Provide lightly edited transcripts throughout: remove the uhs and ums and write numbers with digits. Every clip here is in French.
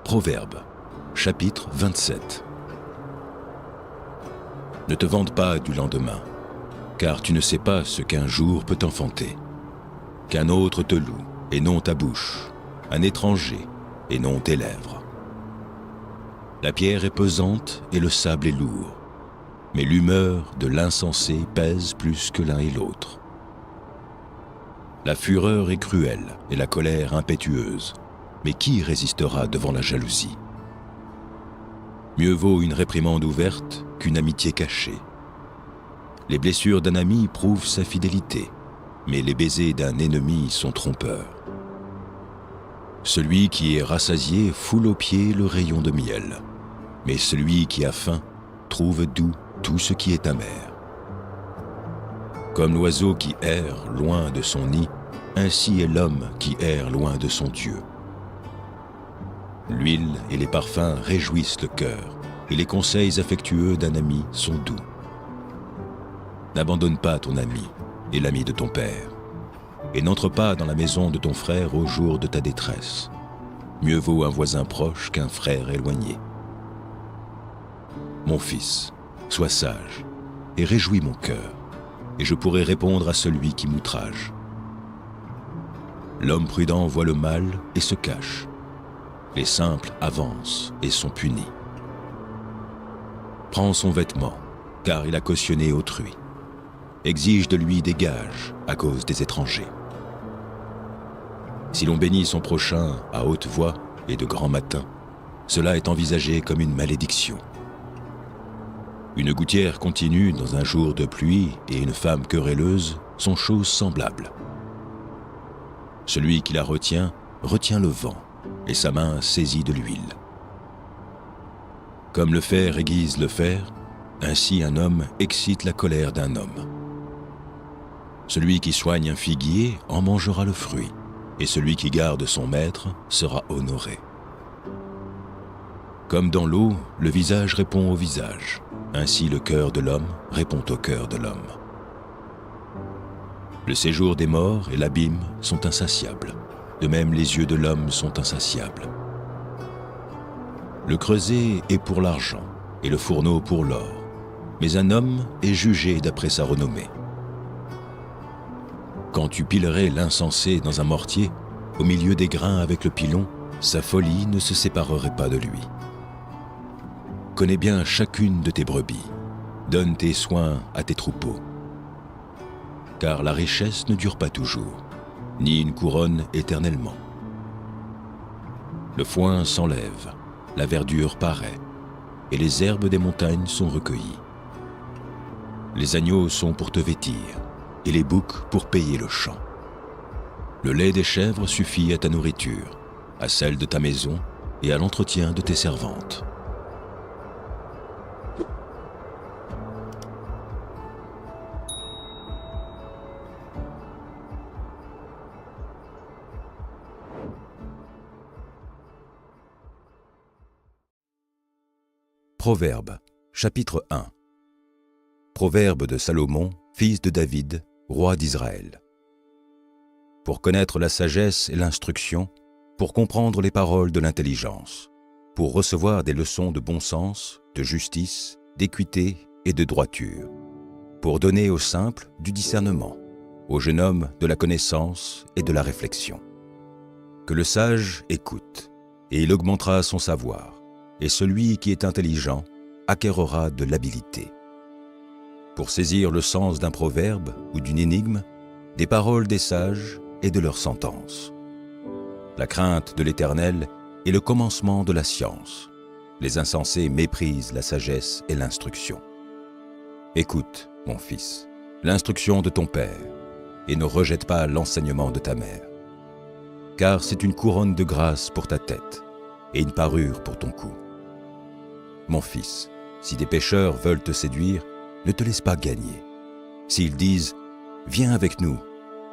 Proverbes, chapitre 27. Ne te vante pas du lendemain, car tu ne sais pas ce qu'un jour peut enfanter. Qu'un autre te loue, et non ta bouche, un étranger, et non tes lèvres. La pierre est pesante et le sable est lourd, mais l'humeur de l'insensé pèse plus que l'un et l'autre. La fureur est cruelle et la colère impétueuse, mais qui résistera devant la jalousie? Mieux vaut une réprimande ouverte qu'une amitié cachée. Les blessures d'un ami prouvent sa fidélité, mais les baisers d'un ennemi sont trompeurs. Celui qui est rassasié foule aux pieds le rayon de miel, mais celui qui a faim trouve doux tout ce qui est amer. Comme l'oiseau qui erre loin de son nid, ainsi est l'homme qui erre loin de son Dieu. L'huile et les parfums réjouissent le cœur, et les conseils affectueux d'un ami sont doux. N'abandonne pas ton ami et l'ami de ton père, et n'entre pas dans la maison de ton frère au jour de ta détresse. Mieux vaut un voisin proche qu'un frère éloigné. Mon fils, sois sage, et réjouis mon cœur, et je pourrai répondre à celui qui m'outrage. L'homme prudent voit le mal et se cache. Les simples avancent et sont punis. Prends son vêtement, car il a cautionné autrui. Exige de lui des gages à cause des étrangers. Si l'on bénit son prochain à haute voix et de grand matin, cela est envisagé comme une malédiction. Une gouttière continue dans un jour de pluie et une femme querelleuse sont choses semblables. Celui qui la retient, retient le vent, et sa main saisit de l'huile. Comme le fer aiguise le fer, ainsi un homme excite la colère d'un homme. Celui qui soigne un figuier en mangera le fruit, et celui qui garde son maître sera honoré. Comme dans l'eau, le visage répond au visage, ainsi le cœur de l'homme répond au cœur de l'homme. Le séjour des morts et l'abîme sont insatiables. De même, les yeux de l'homme sont insatiables. Le creuset est pour l'argent et le fourneau pour l'or, mais un homme est jugé d'après sa renommée. Quand tu pilerais l'insensé dans un mortier, au milieu des grains avec le pilon, sa folie ne se séparerait pas de lui. Connais bien chacune de tes brebis, donne tes soins à tes troupeaux. Car la richesse ne dure pas toujours, ni une couronne éternellement. Le foin s'enlève, la verdure paraît, et les herbes des montagnes sont recueillies. Les agneaux sont pour te vêtir, et les boucs pour payer le champ. Le lait des chèvres suffit à ta nourriture, à celle de ta maison et à l'entretien de tes servantes. Proverbes, chapitre 1. Proverbe de Salomon, fils de David, roi d'Israël. Pour connaître la sagesse et l'instruction, pour comprendre les paroles de l'intelligence, pour recevoir des leçons de bon sens, de justice, d'équité et de droiture, pour donner aux simples du discernement, au jeune homme de la connaissance et de la réflexion. Que le sage écoute, et il augmentera son savoir, et celui qui est intelligent acquérera de l'habileté. Pour saisir le sens d'un proverbe ou d'une énigme, des paroles des sages et de leurs sentences. La crainte de l'Éternel est le commencement de la science. Les insensés méprisent la sagesse et l'instruction. Écoute, mon fils, l'instruction de ton père, et ne rejette pas l'enseignement de ta mère. Car c'est une couronne de grâce pour ta tête, et une parure pour ton cou. Mon fils, si des pécheurs veulent te séduire, ne te laisse pas gagner. S'ils disent « Viens avec nous,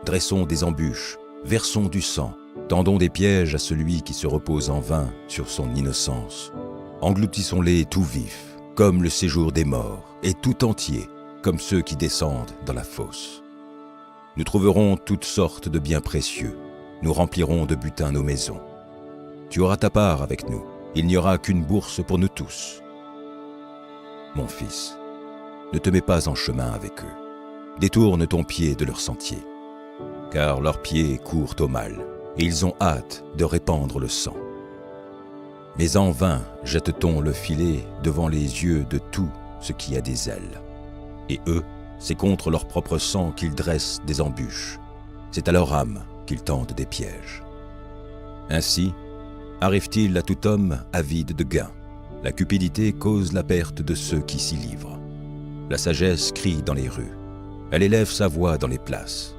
dressons des embûches, versons du sang, tendons des pièges à celui qui se repose en vain sur son innocence. Engloutissons-les tout vifs, comme le séjour des morts, et tout entier, comme ceux qui descendent dans la fosse. Nous trouverons toutes sortes de biens précieux, nous remplirons de butin nos maisons. Tu auras ta part avec nous, Il n'y aura qu'une bourse pour nous tous. Mon fils, ne te mets pas en chemin avec eux. Détourne ton pied de leur sentier, car leurs pieds courent au mal, et ils ont hâte de répandre le sang. Mais en vain jette-t-on le filet devant les yeux de tout ce qui a des ailes. Et eux, c'est contre leur propre sang qu'ils dressent des embûches. C'est à leur âme qu'ils tendent des pièges. Ainsi, arrive-t-il à tout homme avide de gain. La cupidité cause la perte de ceux qui s'y livrent. La sagesse crie dans les rues. Elle élève sa voix dans les places.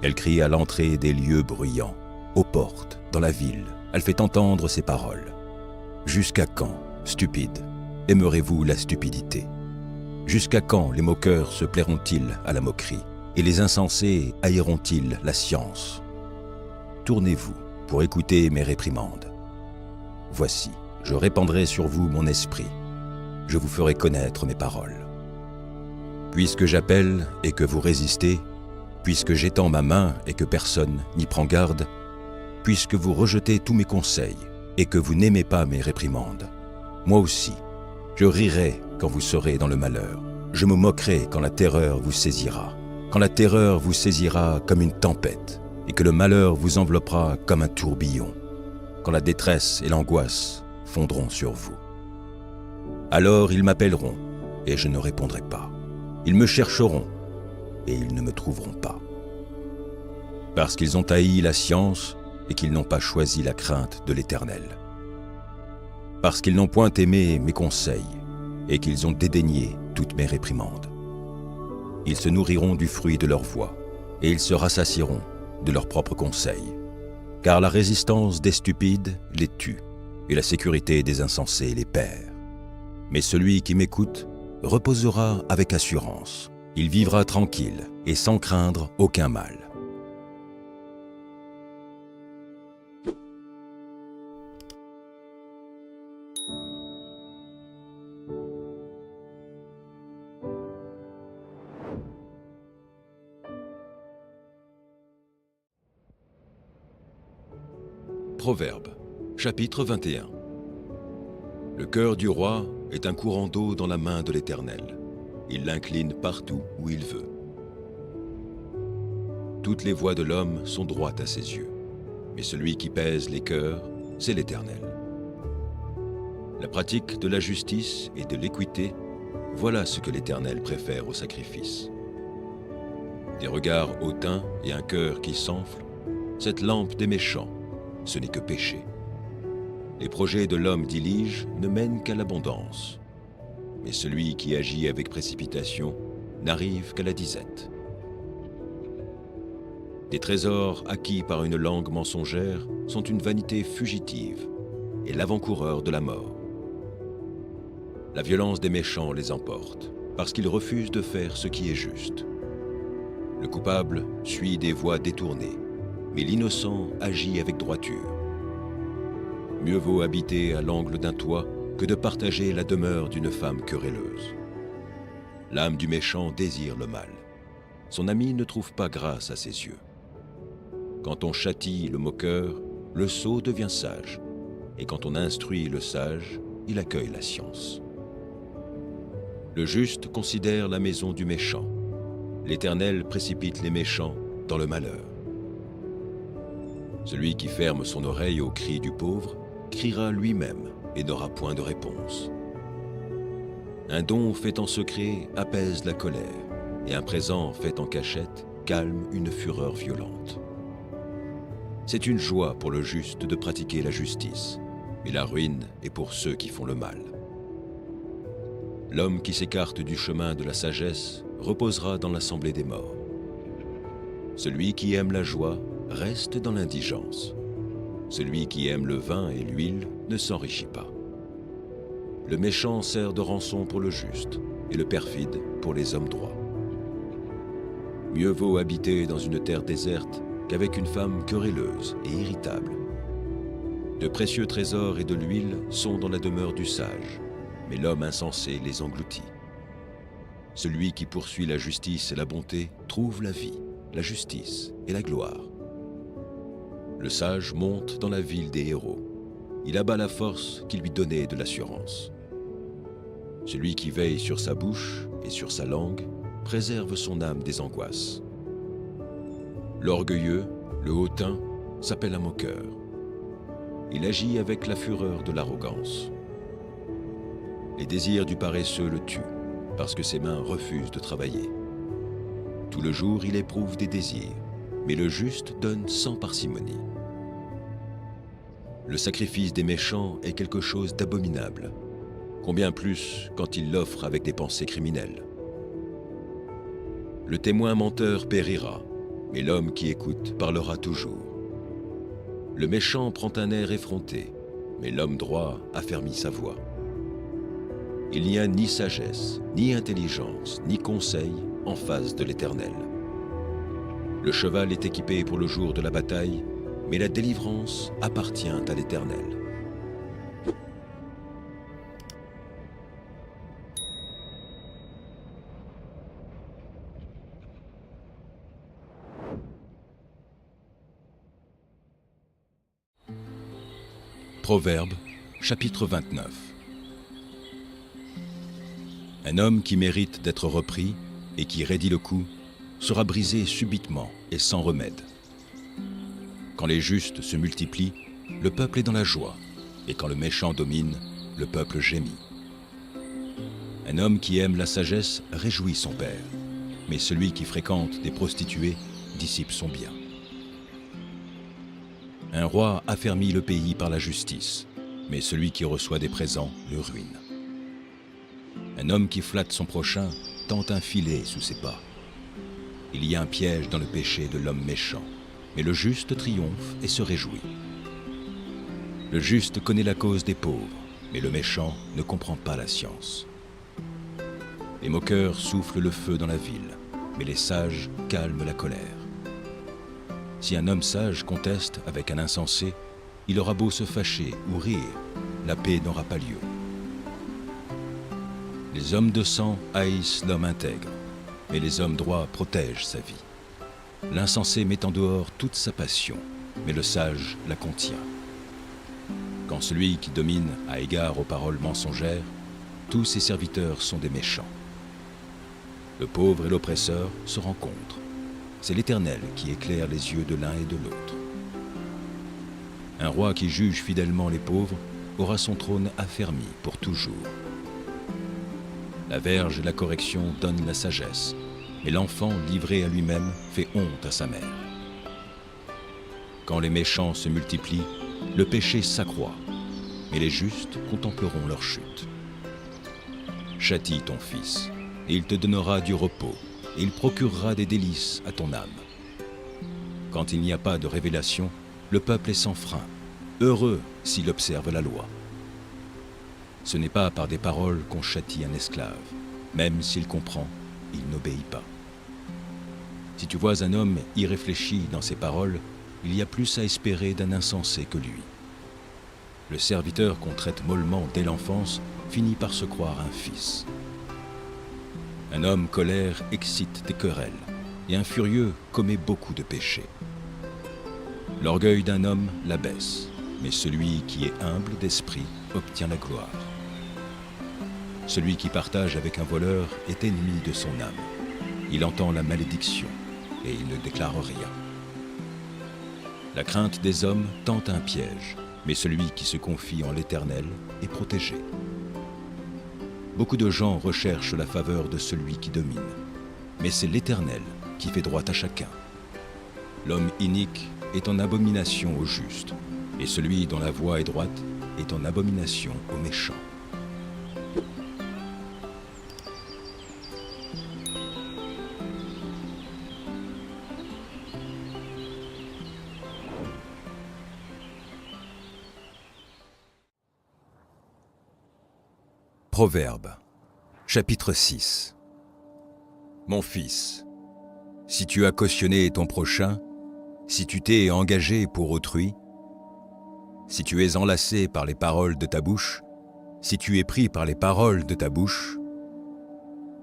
Elle crie à l'entrée des lieux bruyants, aux portes, dans la ville. Elle fait entendre ses paroles. Jusqu'à quand, stupides, aimerez-vous la stupidité? Jusqu'à quand les moqueurs se plairont-ils à la moquerie, et les insensés haïront-ils la science? Tournez-vous pour écouter mes réprimandes. Voici, je répandrai sur vous mon esprit. Je vous ferai connaître mes paroles. Puisque j'appelle et que vous résistez, puisque j'étends ma main et que personne n'y prend garde, puisque vous rejetez tous mes conseils et que vous n'aimez pas mes réprimandes, moi aussi, je rirai quand vous serez dans le malheur. Je me moquerai quand la terreur vous saisira. Quand la terreur vous saisira comme une tempête et que le malheur vous enveloppera comme un tourbillon. Quand la détresse et l'angoisse fondront sur vous. Alors ils m'appelleront et je ne répondrai pas. Ils me chercheront et ils ne me trouveront pas. Parce qu'ils ont haï la science et qu'ils n'ont pas choisi la crainte de l'Éternel. Parce qu'ils n'ont point aimé mes conseils et qu'ils ont dédaigné toutes mes réprimandes. Ils se nourriront du fruit de leur voix et ils se rassasieront de leurs propres conseils. Car la résistance des stupides les tue et la sécurité des insensés les perd. Mais celui qui m'écoute reposera avec assurance. Il vivra tranquille et sans craindre aucun mal. Proverbes, chapitre 21. Le cœur du roi est un courant d'eau dans la main de l'Éternel. Il l'incline partout où il veut. Toutes les voies de l'homme sont droites à ses yeux, mais celui qui pèse les cœurs, c'est l'Éternel. La pratique de la justice et de l'équité, voilà ce que l'Éternel préfère au sacrifice. Des regards hautains et un cœur qui s'enfle, cette lampe des méchants, ce n'est que péché. Les projets de l'homme diligent ne mènent qu'à l'abondance, mais celui qui agit avec précipitation n'arrive qu'à la disette. Des trésors acquis par une langue mensongère sont une vanité fugitive et l'avant-coureur de la mort. La violence des méchants les emporte, parce qu'ils refusent de faire ce qui est juste. Le coupable suit des voies détournées, mais l'innocent agit avec droiture. Mieux vaut habiter à l'angle d'un toit que de partager la demeure d'une femme querelleuse. L'âme du méchant désire le mal. Son ami ne trouve pas grâce à ses yeux. Quand on châtie le moqueur, le sot devient sage, et quand on instruit le sage, il accueille la science. Le juste considère la maison du méchant. L'Éternel précipite les méchants dans le malheur. Celui qui ferme son oreille aux cris du pauvre criera lui-même et n'aura point de réponse. Un don fait en secret apaise la colère, et un présent fait en cachette calme une fureur violente. C'est une joie pour le juste de pratiquer la justice, mais la ruine est pour ceux qui font le mal. L'homme qui s'écarte du chemin de la sagesse reposera dans l'assemblée des morts. Celui qui aime la joie reste dans l'indigence. Celui qui aime le vin et l'huile ne s'enrichit pas. Le méchant sert de rançon pour le juste, et le perfide pour les hommes droits. Mieux vaut habiter dans une terre déserte qu'avec une femme querelleuse et irritable. De précieux trésors et de l'huile sont dans la demeure du sage, mais l'homme insensé les engloutit. Celui qui poursuit la justice et la bonté trouve la vie, la justice et la gloire. Le sage monte dans la ville des héros. il abat la force qui lui donnait de l'assurance. Celui qui veille sur sa bouche et sur sa langue préserve son âme des angoisses. L'orgueilleux, le hautain, s'appelle un moqueur. Il agit avec la fureur de l'arrogance. Les désirs du paresseux le tuent, parce que ses mains refusent de travailler. Tout le jour, il éprouve des désirs, mais le juste donne sans parcimonie. Le sacrifice des méchants est quelque chose d'abominable, combien plus quand il l'offre avec des pensées criminelles. Le témoin menteur périra, mais l'homme qui écoute parlera toujours. Le méchant prend un air effronté, mais l'homme droit affermit sa voix. Il n'y a ni sagesse, ni intelligence, ni conseil en face de l'Éternel. Le cheval est équipé pour le jour de la bataille, mais la délivrance appartient à l'Éternel. Proverbes, chapitre 29. Un homme qui mérite d'être repris et qui raidit le coup sera brisé subitement et sans remède. Quand les justes se multiplient, le peuple est dans la joie, et quand le méchant domine, le peuple gémit. Un homme qui aime la sagesse réjouit son père, mais celui qui fréquente des prostituées dissipe son bien. Un roi affermit le pays par la justice, mais celui qui reçoit des présents le ruine. Un homme qui flatte son prochain tend un filet sous ses pas. Il y a un piège dans le péché de l'homme méchant, mais le juste triomphe et se réjouit. Le juste connaît la cause des pauvres, mais le méchant ne comprend pas la science. Les moqueurs soufflent le feu dans la ville, mais les sages calment la colère. Si un homme sage conteste avec un insensé, il aura beau se fâcher ou rire, la paix n'aura pas lieu. Les hommes de sang haïssent l'homme intègre, mais les hommes droits protègent sa vie. L'insensé met en dehors toute sa passion, mais le sage la contient. Quand celui qui domine a égard aux paroles mensongères, tous ses serviteurs sont des méchants. Le pauvre et l'oppresseur se rencontrent. C'est l'Éternel qui éclaire les yeux de l'un et de l'autre. Un roi qui juge fidèlement les pauvres aura son trône affermi pour toujours. La verge et la correction donnent la sagesse, mais l'enfant livré à lui-même fait honte à sa mère. Quand les méchants se multiplient, le péché s'accroît, mais les justes contempleront leur chute. Châtie ton fils, et il te donnera du repos, et il procurera des délices à ton âme. Quand il n'y a pas de révélation, le peuple est sans frein, heureux s'il observe la loi. Ce n'est pas par des paroles qu'on châtie un esclave, même s'il comprend, il n'obéit pas. Si tu vois un homme irréfléchi dans ses paroles, il y a plus à espérer d'un insensé que lui. Le serviteur qu'on traite mollement dès l'enfance finit par se croire un fils. Un homme colère excite des querelles, et un furieux commet beaucoup de péchés. L'orgueil d'un homme l'abaisse, mais celui qui est humble d'esprit obtient la gloire. Celui qui partage avec un voleur est ennemi de son âme. Il entend la malédiction, et il ne déclare rien. La crainte des hommes tente un piège, mais celui qui se confie en l'Éternel est protégé. Beaucoup de gens recherchent la faveur de celui qui domine, mais c'est l'Éternel qui fait droit à chacun. L'homme inique est en abomination au juste, et celui dont la voie est droite est en abomination aux méchants. Proverbes, chapitre 6. Mon fils, si tu as cautionné ton prochain, si tu t'es engagé pour autrui, si tu es enlacé par les paroles de ta bouche, si tu es pris par les paroles de ta bouche,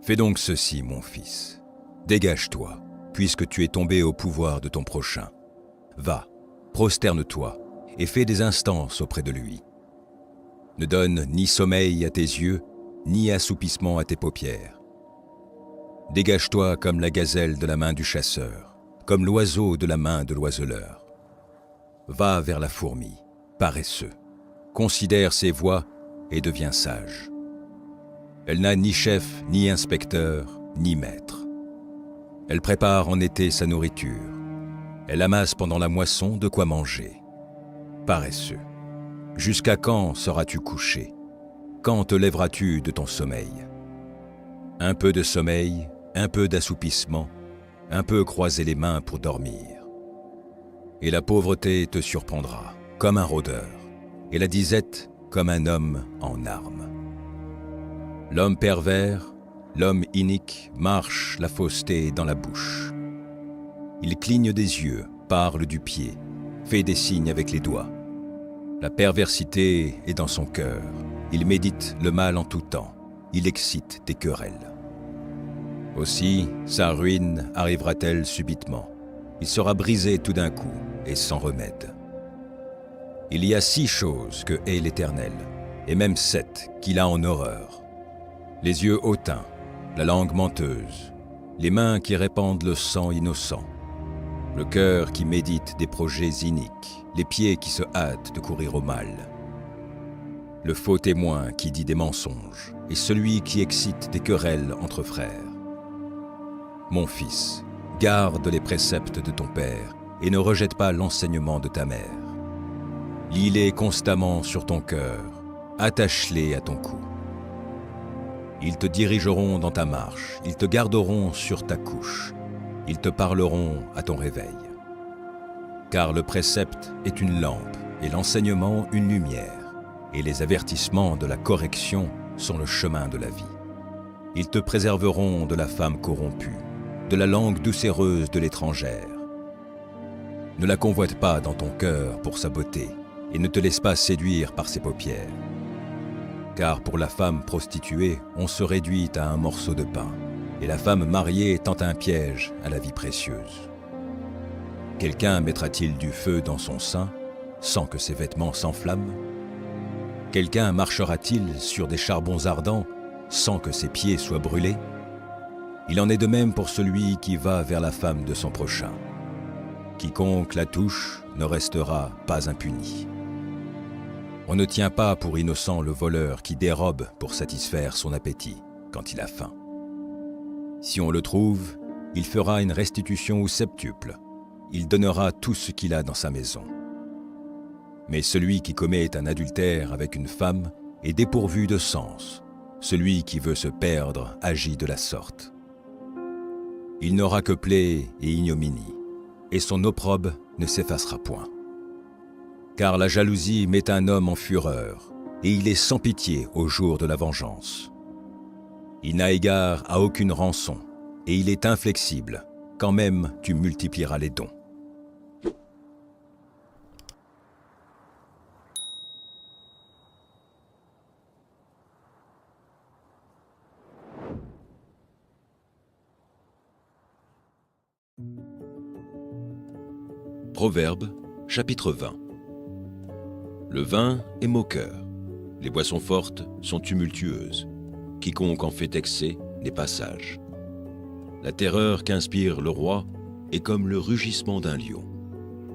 fais donc ceci, mon fils. Dégage-toi, puisque tu es tombé au pouvoir de ton prochain. Va, prosterne-toi et fais des instances auprès de lui. Ne donne ni sommeil à tes yeux, ni assoupissement à tes paupières. Dégage-toi comme la gazelle de la main du chasseur, comme l'oiseau de la main de l'oiseleur. Va vers la fourmi, paresseux. Considère ses voies et deviens sage. Elle n'a ni chef, ni inspecteur, ni maître. Elle prépare en été sa nourriture. Elle amasse pendant la moisson de quoi manger. Paresseux. Jusqu'à quand seras-tu couché? Quand te lèveras-tu de ton sommeil? Un peu de sommeil, un peu d'assoupissement, un peu croiser les mains pour dormir. Et la pauvreté te surprendra, comme un rôdeur, et la disette comme un homme en armes. L'homme pervers, l'homme inique marche la fausseté dans la bouche. Il cligne des yeux, parle du pied, fait des signes avec les doigts. La perversité est dans son cœur. Il médite le mal en tout temps. Il excite des querelles. Aussi, sa ruine arrivera-t-elle subitement. Il sera brisé tout d'un coup et sans remède. Il y a 6 choses que hait l'Éternel, et même 7 qu'il a en horreur. Les yeux hautains, la langue menteuse, les mains qui répandent le sang innocent, le cœur qui médite des projets iniques, les pieds qui se hâtent de courir au mal, le faux témoin qui dit des mensonges, et celui qui excite des querelles entre frères. Mon fils, garde les préceptes de ton père, et ne rejette pas l'enseignement de ta mère. Lis-les constamment sur ton cœur, attache-les à ton cou. Ils te dirigeront dans ta marche, ils te garderont sur ta couche, ils te parleront à ton réveil. Car le précepte est une lampe et l'enseignement une lumière, et les avertissements de la correction sont le chemin de la vie. Ils te préserveront de la femme corrompue, de la langue doucereuse de l'étrangère. Ne la convoite pas dans ton cœur pour sa beauté, et ne te laisse pas séduire par ses paupières. Car pour la femme prostituée, on se réduit à un morceau de pain, et la femme mariée tend un piège à la vie précieuse. Quelqu'un mettra-t-il du feu dans son sein, sans que ses vêtements s'enflamment? Quelqu'un marchera-t-il sur des charbons ardents, sans que ses pieds soient brûlés? Il en est de même pour celui qui va vers la femme de son prochain. Quiconque la touche ne restera pas impuni. On ne tient pas pour innocent le voleur qui dérobe pour satisfaire son appétit quand il a faim. Si on le trouve, il fera une restitution au septuple. Il donnera tout ce qu'il a dans sa maison. Mais celui qui commet un adultère avec une femme est dépourvu de sens. Celui qui veut se perdre agit de la sorte. Il n'aura que plaie et ignominie, et son opprobre ne s'effacera point. Car la jalousie met un homme en fureur, et il est sans pitié au jour de la vengeance. Il n'a égard à aucune rançon, et il est inflexible, quand même tu multiplieras les dons. Proverbes, chapitre 20. Le vin est moqueur, les boissons fortes sont tumultueuses. Quiconque en fait excès n'est pas sage. La terreur qu'inspire le roi est comme le rugissement d'un lion.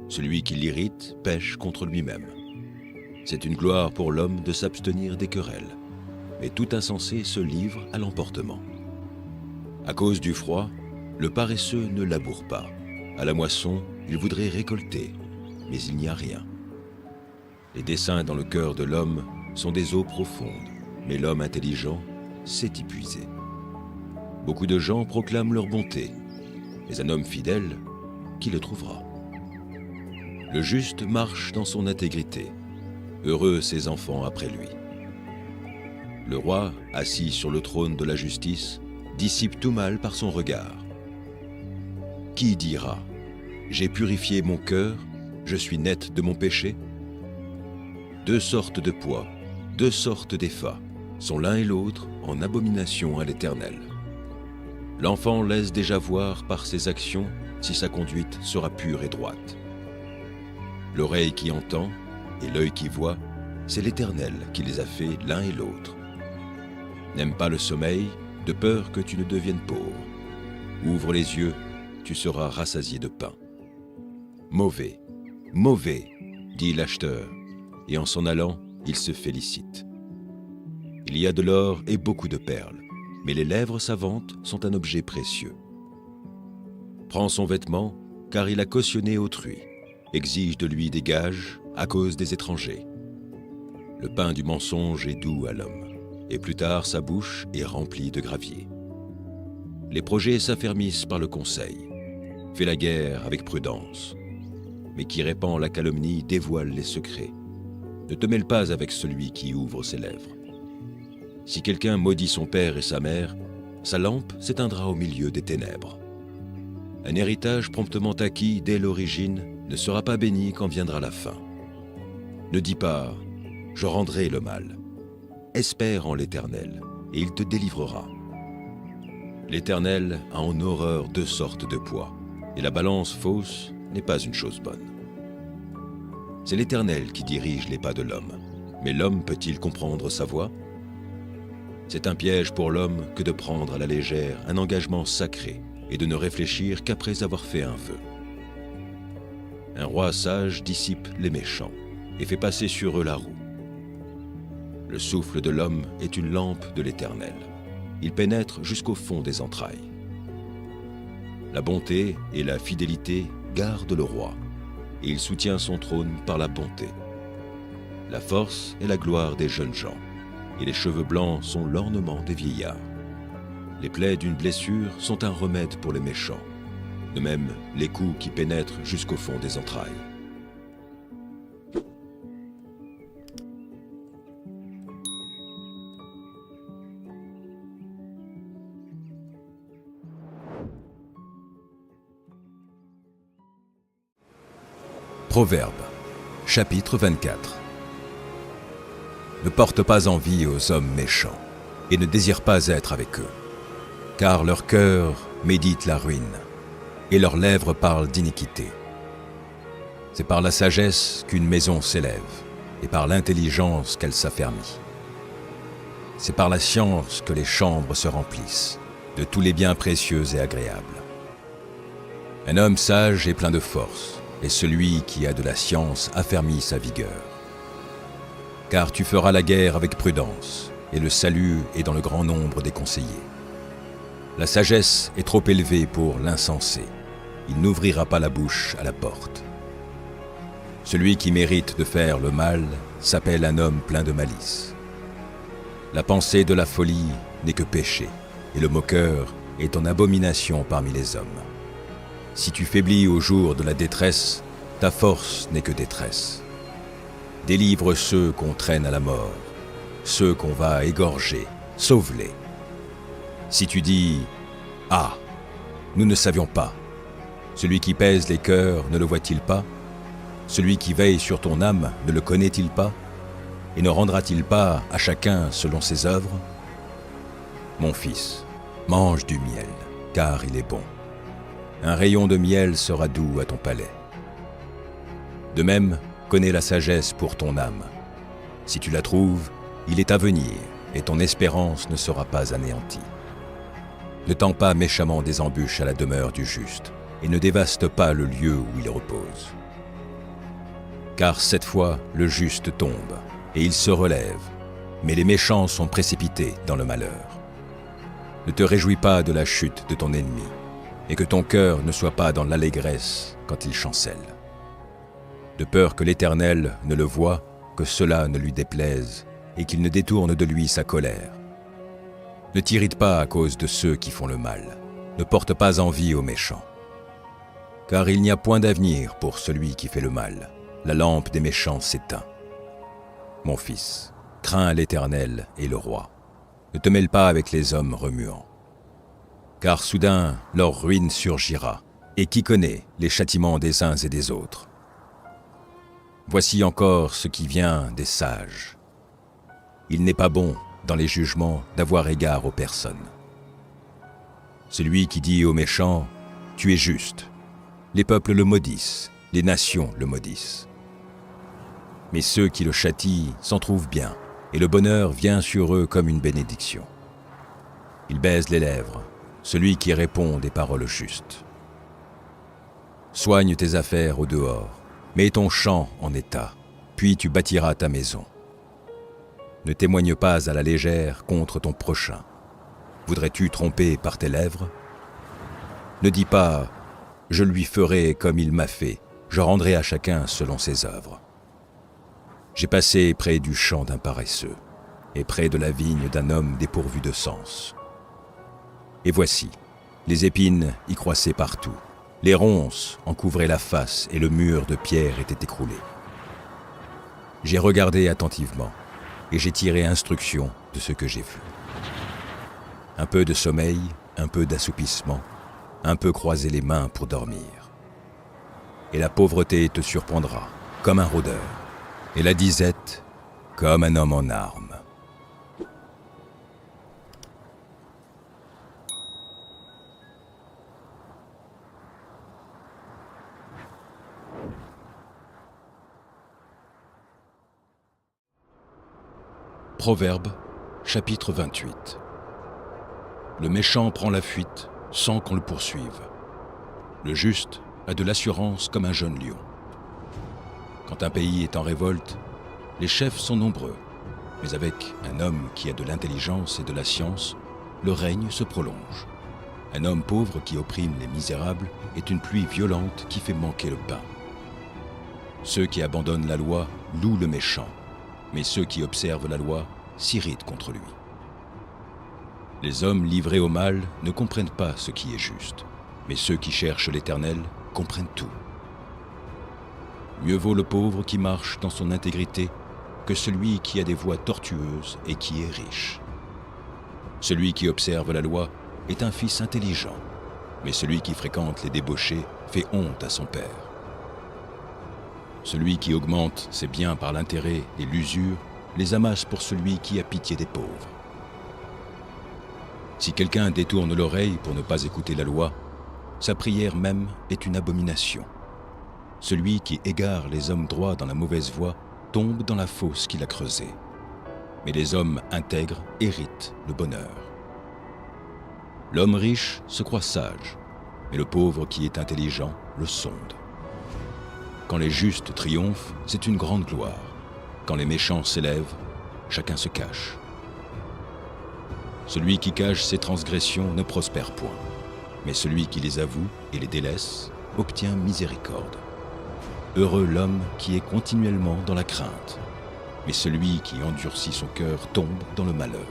Celui qui l'irrite pèche contre lui-même. C'est une gloire pour l'homme de s'abstenir des querelles, mais tout insensé se livre à l'emportement. À cause du froid, le paresseux ne laboure pas. À la moisson, il voudrait récolter, mais il n'y a rien. Les desseins dans le cœur de l'homme sont des eaux profondes, mais l'homme intelligent sait y puiser. Beaucoup de gens proclament leur bonté, mais un homme fidèle, qui le trouvera? Le juste marche dans son intégrité, heureux ses enfants après lui. Le roi, assis sur le trône de la justice, dissipe tout mal par son regard. Qui dira: j'ai purifié mon cœur, je suis net de mon péché? 2 sortes de poids, 2 sortes d'effats, sont l'un et l'autre en abomination à l'Éternel. L'enfant laisse déjà voir par ses actions si sa conduite sera pure et droite. L'oreille qui entend et l'œil qui voit, c'est l'Éternel qui les a faits l'un et l'autre. N'aime pas le sommeil, de peur que tu ne deviennes pauvre. Ouvre les yeux, tu seras rassasié de pain. Mauvais, mauvais, dit l'acheteur, et en s'en allant, il se félicite. Il y a de l'or et beaucoup de perles, mais les lèvres savantes sont un objet précieux. Prends son vêtement, car il a cautionné autrui, exige de lui des gages à cause des étrangers. Le pain du mensonge est doux à l'homme, et plus tard sa bouche est remplie de gravier. Les projets s'affermissent par le conseil. Fais la guerre avec prudence. Mais qui répand la calomnie dévoile les secrets. Ne te mêle pas avec celui qui ouvre ses lèvres. Si quelqu'un maudit son père et sa mère, sa lampe s'éteindra au milieu des ténèbres. Un héritage promptement acquis dès l'origine ne sera pas béni quand viendra la fin. Ne dis pas « je rendrai le mal ». Espère en l'Éternel, et il te délivrera. L'Éternel a en horreur 2 sortes de poids, et la balance fausse n'est pas une chose bonne. C'est l'Éternel qui dirige les pas de l'homme, mais l'homme peut-il comprendre sa voie? C'est un piège pour l'homme que de prendre à la légère un engagement sacré et de ne réfléchir qu'après avoir fait un vœu. Un roi sage dissipe les méchants et fait passer sur eux la roue. Le souffle de l'homme est une lampe de l'Éternel. Il pénètre jusqu'au fond des entrailles. La bonté et la fidélité gardent le roi, et il soutient son trône par la bonté. La force est la gloire des jeunes gens, et les cheveux blancs sont l'ornement des vieillards. Les plaies d'une blessure sont un remède pour les méchants, de même les coups qui pénètrent jusqu'au fond des entrailles. Proverbes, chapitre 24. Ne porte pas envie aux hommes méchants, et ne désire pas être avec eux, car leur cœur médite la ruine, et leurs lèvres parlent d'iniquité. C'est par la sagesse qu'une maison s'élève, et par l'intelligence qu'elle s'affermit. C'est par la science que les chambres se remplissent, de tous les biens précieux et agréables. Un homme sage est plein de force, et celui qui a de la science affermit sa vigueur. Car tu feras la guerre avec prudence, et le salut est dans le grand nombre des conseillers. La sagesse est trop élevée pour l'insensé. Il n'ouvrira pas la bouche à la porte. Celui qui mérite de faire le mal s'appelle un homme plein de malice. La pensée de la folie n'est que péché, et le moqueur est en abomination parmi les hommes. Si tu faiblis au jour de la détresse, ta force n'est que détresse. Délivre ceux qu'on traîne à la mort, ceux qu'on va égorger, sauve-les. Si tu dis « Ah, nous ne savions pas », celui qui pèse les cœurs ne le voit-il pas? Celui qui veille sur ton âme ne le connaît-il pas? Et ne rendra-t-il pas à chacun selon ses œuvres? Mon fils, mange du miel, car il est bon. Un rayon de miel sera doux à ton palais. De même, connais la sagesse pour ton âme. Si tu la trouves, il est à venir, et ton espérance ne sera pas anéantie. Ne tends pas méchamment des embûches à la demeure du juste, et ne dévaste pas le lieu où il repose. Car cette fois, le juste tombe, et il se relève, mais les méchants sont précipités dans le malheur. Ne te réjouis pas de la chute de ton ennemi, et que ton cœur ne soit pas dans l'allégresse quand il chancelle. De peur que l'Éternel ne le voie, que cela ne lui déplaise, et qu'il ne détourne de lui sa colère. Ne t'irrite pas à cause de ceux qui font le mal, ne porte pas envie aux méchants. Car il n'y a point d'avenir pour celui qui fait le mal, la lampe des méchants s'éteint. Mon fils, crains l'Éternel et le roi, ne te mêle pas avec les hommes remuants. Car soudain leur ruine surgira, et qui connaît les châtiments des uns et des autres? Voici encore ce qui vient des sages. Il n'est pas bon, dans les jugements, d'avoir égard aux personnes. Celui qui dit aux méchants, « Tu es juste », les peuples le maudissent, les nations le maudissent. Mais ceux qui le châtient s'en trouvent bien, et le bonheur vient sur eux comme une bénédiction. Il baise les lèvres, celui qui répond des paroles justes. Soigne tes affaires au dehors, mets ton champ en état, puis tu bâtiras ta maison. Ne témoigne pas à la légère contre ton prochain. Voudrais-tu tromper par tes lèvres? Ne dis pas « Je lui ferai comme il m'a fait, je rendrai à chacun selon ses œuvres. » J'ai passé près du champ d'un paresseux, et près de la vigne d'un homme dépourvu de sens. Et voici, les épines y croissaient partout, les ronces en couvraient la face et le mur de pierre était écroulé. J'ai regardé attentivement, et j'ai tiré instruction de ce que j'ai vu. Un peu de sommeil, un peu d'assoupissement, un peu croiser les mains pour dormir. Et la pauvreté te surprendra, comme un rôdeur, et la disette, comme un homme en armes. Proverbe, chapitre 28. Le méchant prend la fuite sans qu'on le poursuive. Le juste a de l'assurance comme un jeune lion. Quand un pays est en révolte, les chefs sont nombreux, mais avec un homme qui a de l'intelligence et de la science, le règne se prolonge. Un homme pauvre qui opprime les misérables est une pluie violente qui fait manquer le pain. Ceux qui abandonnent la loi louent le méchant, mais ceux qui observent la loi s'irritent contre lui. Les hommes livrés au mal ne comprennent pas ce qui est juste, mais ceux qui cherchent l'Éternel comprennent tout. Mieux vaut le pauvre qui marche dans son intégrité que celui qui a des voies tortueuses et qui est riche. Celui qui observe la loi est un fils intelligent, mais celui qui fréquente les débauchés fait honte à son père. Celui qui augmente ses biens par l'intérêt et l'usure les amasse pour celui qui a pitié des pauvres. Si quelqu'un détourne l'oreille pour ne pas écouter la loi, sa prière même est une abomination. Celui qui égare les hommes droits dans la mauvaise voie tombe dans la fosse qu'il a creusée. Mais les hommes intègres héritent le bonheur. L'homme riche se croit sage, mais le pauvre qui est intelligent le sonde. Quand les justes triomphent, c'est une grande gloire. Quand les méchants s'élèvent, chacun se cache. Celui qui cache ses transgressions ne prospère point, mais celui qui les avoue et les délaisse obtient miséricorde. Heureux l'homme qui est continuellement dans la crainte, mais celui qui endurcit son cœur tombe dans le malheur.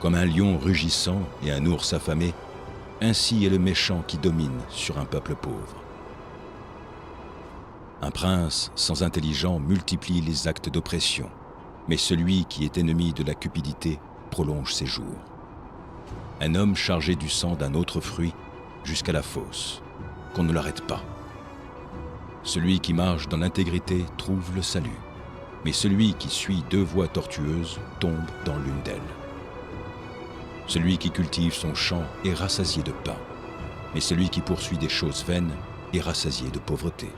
Comme un lion rugissant et un ours affamé, ainsi est le méchant qui domine sur un peuple pauvre. Un prince sans intelligence multiplie les actes d'oppression, mais celui qui est ennemi de la cupidité prolonge ses jours. Un homme chargé du sang d'un autre fruit jusqu'à la fosse, qu'on ne l'arrête pas. Celui qui marche dans l'intégrité trouve le salut, mais celui qui suit deux voies tortueuses tombe dans l'une d'elles. Celui qui cultive son champ est rassasié de pain, mais celui qui poursuit des choses vaines est rassasié de pauvreté.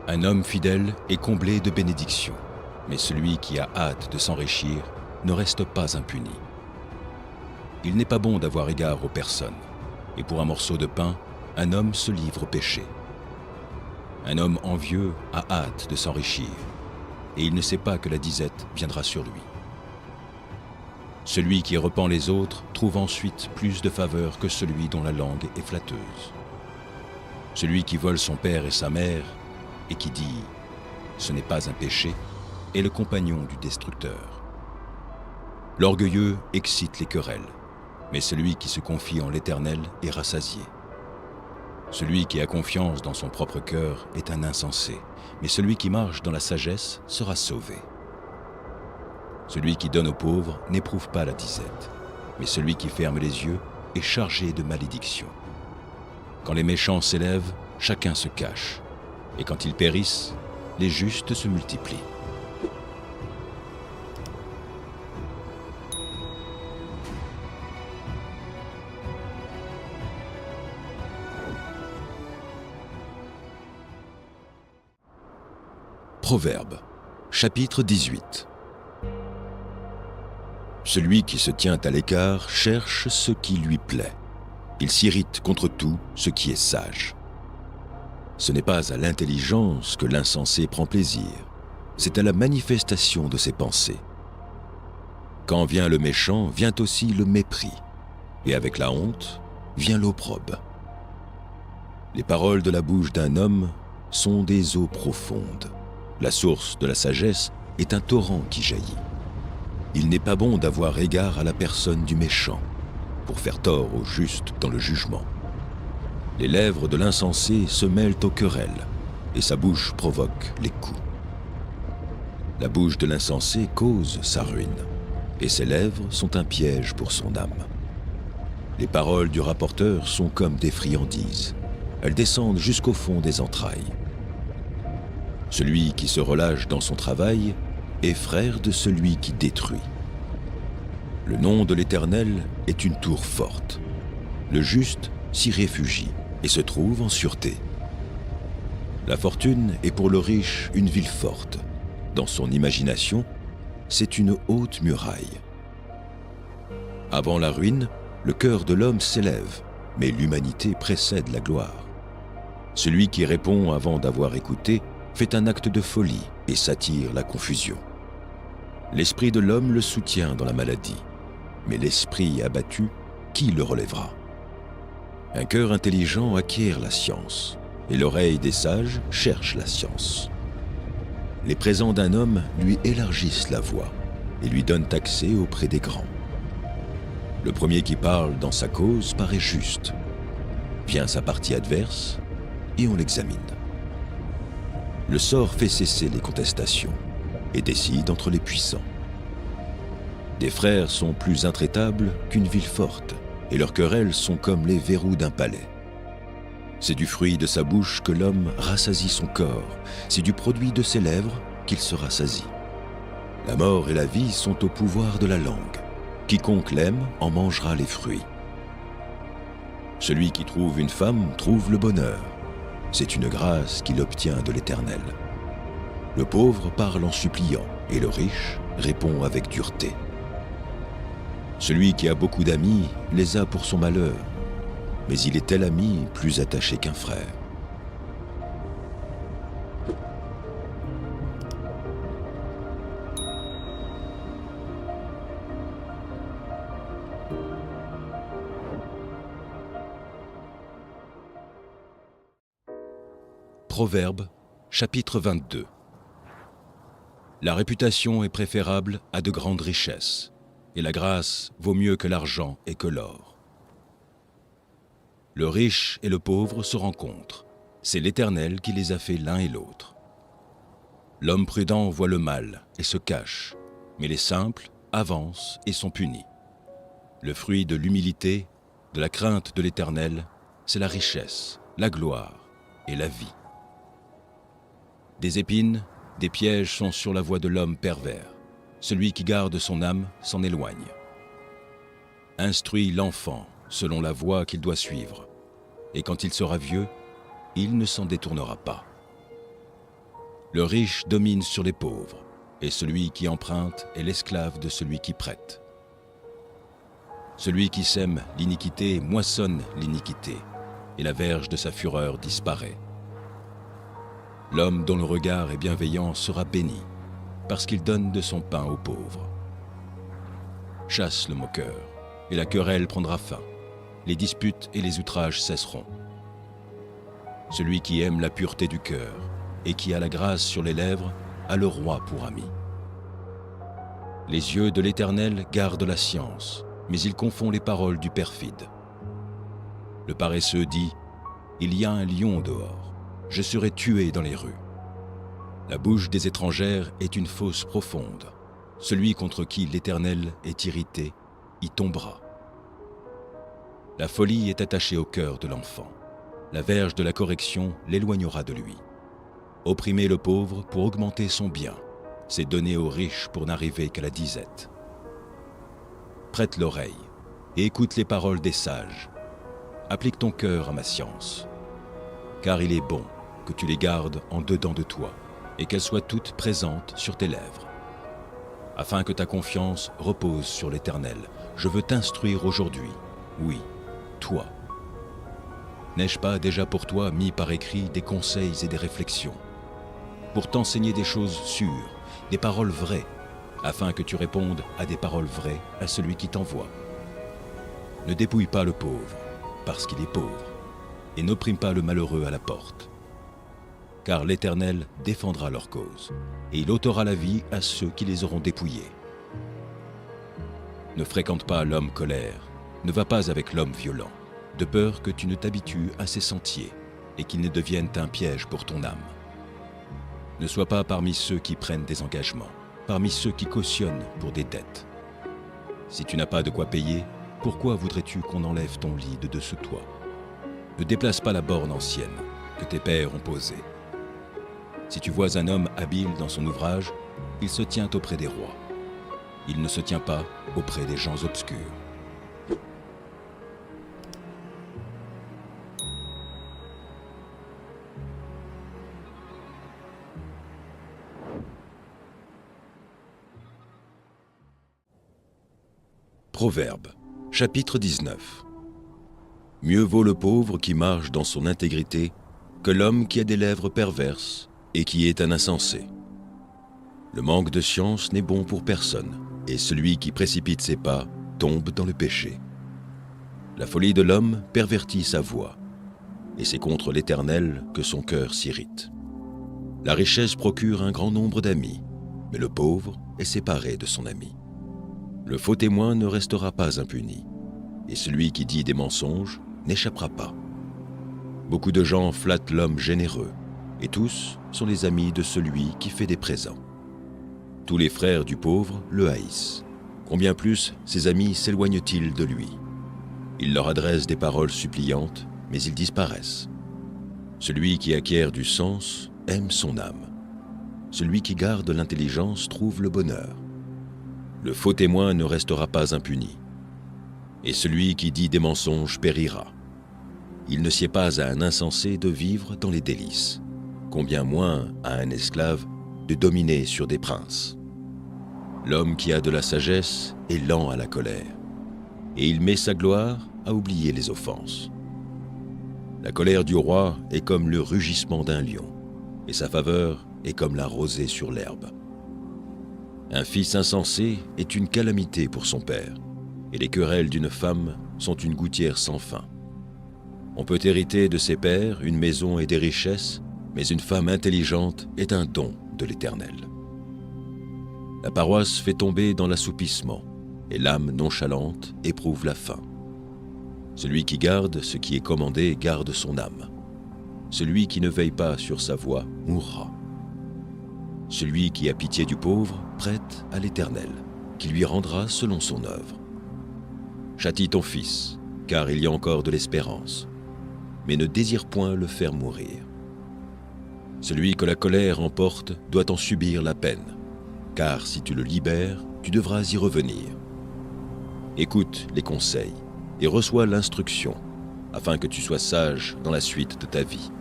Un homme fidèle est comblé de bénédictions, mais celui qui a hâte de s'enrichir ne reste pas impuni. Il n'est pas bon d'avoir égard aux personnes, et pour un morceau de pain, un homme se livre au péché. Un homme envieux a hâte de s'enrichir, et il ne sait pas que la disette viendra sur lui. Celui qui repent les autres trouve ensuite plus de faveur que celui dont la langue est flatteuse. Celui qui vole son père et sa mère, et qui dit « ce n'est pas un péché », est le compagnon du destructeur. L'orgueilleux excite les querelles, mais celui qui se confie en l'Éternel est rassasié. Celui qui a confiance dans son propre cœur est un insensé, mais celui qui marche dans la sagesse sera sauvé. Celui qui donne aux pauvres n'éprouve pas la disette, mais celui qui ferme les yeux est chargé de malédiction. Quand les méchants s'élèvent, chacun se cache, et quand ils périssent, les justes se multiplient. Proverbes, chapitre 18. Celui qui se tient à l'écart cherche ce qui lui plaît. Il s'irrite contre tout ce qui est sage. Ce n'est pas à l'intelligence que l'insensé prend plaisir, c'est à la manifestation de ses pensées. Quand vient le méchant, vient aussi le mépris, et avec la honte vient l'opprobre. Les paroles de la bouche d'un homme sont des eaux profondes. La source de la sagesse est un torrent qui jaillit. Il n'est pas bon d'avoir égard à la personne du méchant, pour faire tort au juste dans le jugement. Les lèvres de l'insensé se mêlent aux querelles, et sa bouche provoque les coups. La bouche de l'insensé cause sa ruine, et ses lèvres sont un piège pour son âme. Les paroles du rapporteur sont comme des friandises. Elles descendent jusqu'au fond des entrailles. Celui qui se relâche dans son travail est frère de celui qui détruit. Le nom de l'Éternel est une tour forte. Le juste s'y réfugie et se trouve en sûreté. La fortune est pour le riche une ville forte. Dans son imagination, c'est une haute muraille. Avant la ruine, le cœur de l'homme s'élève, mais l'humanité précède la gloire. Celui qui répond avant d'avoir écouté fait un acte de folie et s'attire la confusion. L'esprit de l'homme le soutient dans la maladie, mais l'esprit abattu, qui le relèvera? Un cœur intelligent acquiert la science, et l'oreille des sages cherche la science. Les présents d'un homme lui élargissent la voie et lui donnent accès auprès des grands. Le premier qui parle dans sa cause paraît juste. Vient sa partie adverse et on l'examine. Le sort fait cesser les contestations et décide entre les puissants. Des frères sont plus intraitables qu'une ville forte, et leurs querelles sont comme les verrous d'un palais. C'est du fruit de sa bouche que l'homme rassasie son corps, c'est du produit de ses lèvres qu'il se rassasie. La mort et la vie sont au pouvoir de la langue. Quiconque l'aime en mangera les fruits. Celui qui trouve une femme trouve le bonheur. C'est une grâce qu'il obtient de l'Éternel. Le pauvre parle en suppliant, et le riche répond avec dureté. Celui qui a beaucoup d'amis les a pour son malheur, mais il est tel ami plus attaché qu'un frère. Proverbes, chapitre 22. La réputation est préférable à de grandes richesses, et la grâce vaut mieux que l'argent et que l'or. Le riche et le pauvre se rencontrent. C'est l'Éternel qui les a fait l'un et l'autre. L'homme prudent voit le mal et se cache, mais les simples avancent et sont punis. Le fruit de l'humilité, de la crainte de l'Éternel, c'est la richesse, la gloire et la vie. Des épines, des pièges sont sur la voie de l'homme pervers. Celui qui garde son âme s'en éloigne. Instruis l'enfant selon la voie qu'il doit suivre, et quand il sera vieux, il ne s'en détournera pas. Le riche domine sur les pauvres, et celui qui emprunte est l'esclave de celui qui prête. Celui qui sème l'iniquité moissonne l'iniquité, et la verge de sa fureur disparaît. L'homme dont le regard est bienveillant sera béni, parce qu'il donne de son pain aux pauvres. Chasse le moqueur, et la querelle prendra fin. Les disputes et les outrages cesseront. Celui qui aime la pureté du cœur, et qui a la grâce sur les lèvres, a le roi pour ami. Les yeux de l'Éternel gardent la science, mais il confond les paroles du perfide. Le paresseux dit, « Il y a un lion dehors, je serai tué dans les rues. » La bouche des étrangères est une fosse profonde. Celui contre qui l'Éternel est irrité y tombera. La folie est attachée au cœur de l'enfant. La verge de la correction l'éloignera de lui. Opprimer le pauvre pour augmenter son bien, c'est donner aux riches pour n'arriver qu'à la disette. Prête l'oreille et écoute les paroles des sages. Applique ton cœur à ma science, car il est bon que tu les gardes en dedans de toi, et qu'elles soient toutes présentes sur tes lèvres. Afin que ta confiance repose sur l'Éternel, je veux t'instruire aujourd'hui, oui, toi. N'ai-je pas déjà pour toi mis par écrit des conseils et des réflexions, pour t'enseigner des choses sûres, des paroles vraies, afin que tu répondes à des paroles vraies à celui qui t'envoie. Ne dépouille pas le pauvre, parce qu'il est pauvre, et n'opprime pas le malheureux à la porte. Car l'Éternel défendra leur cause, et il ôtera la vie à ceux qui les auront dépouillés. Ne fréquente pas l'homme colère, ne va pas avec l'homme violent, de peur que tu ne t'habitues à ses sentiers, et qu'il ne devienne un piège pour ton âme. Ne sois pas parmi ceux qui prennent des engagements, parmi ceux qui cautionnent pour des dettes. Si tu n'as pas de quoi payer, pourquoi voudrais-tu qu'on enlève ton lit de dessous toi? Ne déplace pas la borne ancienne que tes pères ont posée. Si tu vois un homme habile dans son ouvrage, il se tient auprès des rois. Il ne se tient pas auprès des gens obscurs. Proverbe, chapitre 19. Mieux vaut le pauvre qui marche dans son intégrité que l'homme qui a des lèvres perverses et qui est un insensé. Le manque de science n'est bon pour personne, et celui qui précipite ses pas tombe dans le péché. La folie de l'homme pervertit sa voie, et c'est contre l'Éternel que son cœur s'irrite. La richesse procure un grand nombre d'amis, mais le pauvre est séparé de son ami. Le faux témoin ne restera pas impuni, et celui qui dit des mensonges n'échappera pas. Beaucoup de gens flattent l'homme généreux, et tous sont les amis de celui qui fait des présents. Tous les frères du pauvre le haïssent. Combien plus ses amis s'éloignent-ils de lui? Il leur adresse des paroles suppliantes, mais ils disparaissent. Celui qui acquiert du sens aime son âme. Celui qui garde l'intelligence trouve le bonheur. Le faux témoin ne restera pas impuni, et celui qui dit des mensonges périra. Il ne sied pas à un insensé de vivre dans les délices, combien moins à un esclave de dominer sur des princes. L'homme qui a de la sagesse est lent à la colère, et il met sa gloire à oublier les offenses. La colère du roi est comme le rugissement d'un lion, et sa faveur est comme la rosée sur l'herbe. Un fils insensé est une calamité pour son père, et les querelles d'une femme sont une gouttière sans fin. On peut hériter de ses pères une maison et des richesses, mais une femme intelligente est un don de l'Éternel. La paroisse fait tomber dans l'assoupissement, et l'âme nonchalante éprouve la faim. Celui qui garde ce qui est commandé garde son âme. Celui qui ne veille pas sur sa voie mourra. Celui qui a pitié du pauvre prête à l'Éternel, qui lui rendra selon son œuvre. Châtie ton fils, car il y a encore de l'espérance, mais ne désire point le faire mourir. Celui que la colère emporte doit en subir la peine, car si tu le libères, tu devras y revenir. Écoute les conseils et reçois l'instruction, afin que tu sois sage dans la suite de ta vie.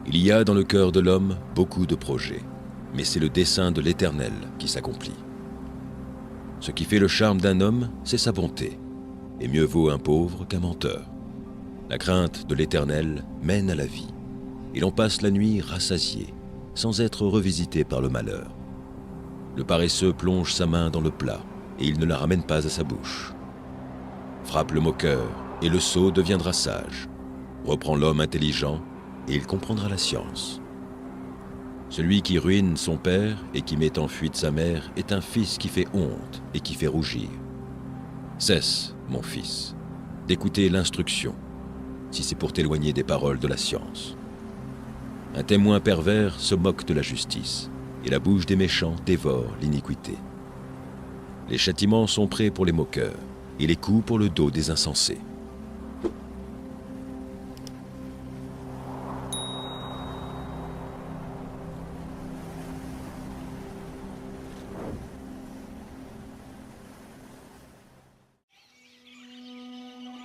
Il y a dans le cœur de l'homme beaucoup de projets, mais c'est le dessein de l'Éternel qui s'accomplit. Ce qui fait le charme d'un homme, c'est sa bonté, et mieux vaut un pauvre qu'un menteur. La crainte de l'Éternel mène à la vie, et l'on passe la nuit rassasié, sans être revisité par le malheur. Le paresseux plonge sa main dans le plat, et il ne la ramène pas à sa bouche. Frappe le moqueur, et le sot deviendra sage. Reprend l'homme intelligent, et il comprendra la science. Celui qui ruine son père et qui met en fuite sa mère est un fils qui fait honte et qui fait rougir. Cesse, mon fils, d'écouter l'instruction, si c'est pour t'éloigner des paroles de la science. Un témoin pervers se moque de la justice, et la bouche des méchants dévore l'iniquité. Les châtiments sont prêts pour les moqueurs, et les coups pour le dos des insensés.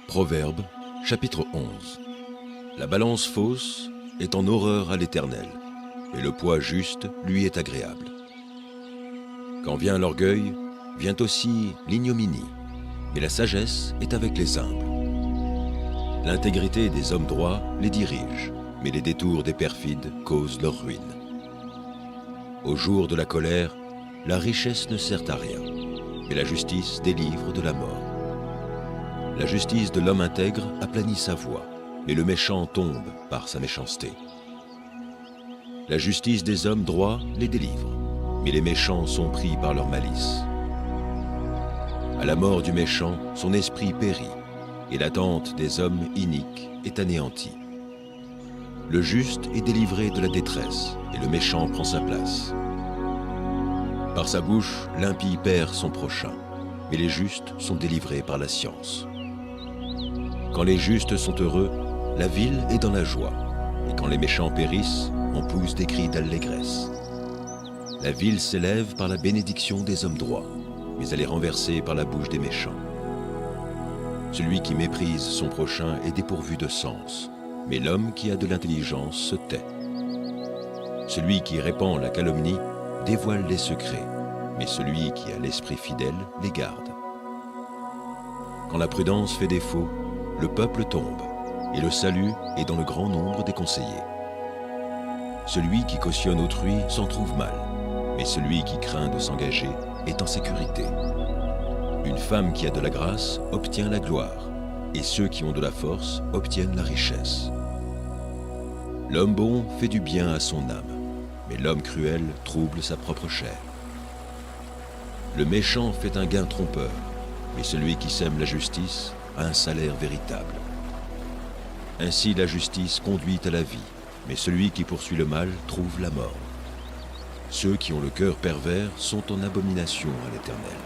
Proverbe, chapitre 11. La balance fausse est en horreur à l'Éternel, et le poids juste lui est agréable. Quand vient l'orgueil, vient aussi l'ignominie, mais la sagesse est avec les humbles. L'intégrité des hommes droits les dirige, mais les détours des perfides causent leur ruine. Au jour de la colère, la richesse ne sert à rien, mais la justice délivre de la mort. La justice de l'homme intègre aplanit sa voie, mais le méchant tombe par sa méchanceté. La justice des hommes droits les délivre, mais les méchants sont pris par leur malice. À la mort du méchant, son esprit périt, et l'attente des hommes iniques est anéantie. Le juste est délivré de la détresse, et le méchant prend sa place. Par sa bouche, l'impie perd son prochain, mais les justes sont délivrés par la science. Quand les justes sont heureux, la ville est dans la joie, et quand les méchants périssent, on pousse des cris d'allégresse. La ville s'élève par la bénédiction des hommes droits, mais elle est renversée par la bouche des méchants. Celui qui méprise son prochain est dépourvu de sens, mais l'homme qui a de l'intelligence se tait. Celui qui répand la calomnie dévoile les secrets, mais celui qui a l'esprit fidèle les garde. Quand la prudence fait défaut, le peuple tombe, et le salut est dans le grand nombre des conseillers. Celui qui cautionne autrui s'en trouve mal, mais celui qui craint de s'engager est en sécurité. Une femme qui a de la grâce obtient la gloire, et ceux qui ont de la force obtiennent la richesse. L'homme bon fait du bien à son âme, mais l'homme cruel trouble sa propre chair. Le méchant fait un gain trompeur, mais celui qui sème la justice a un salaire véritable. Ainsi la justice conduit à la vie, mais celui qui poursuit le mal trouve la mort. Ceux qui ont le cœur pervers sont en abomination à l'Éternel,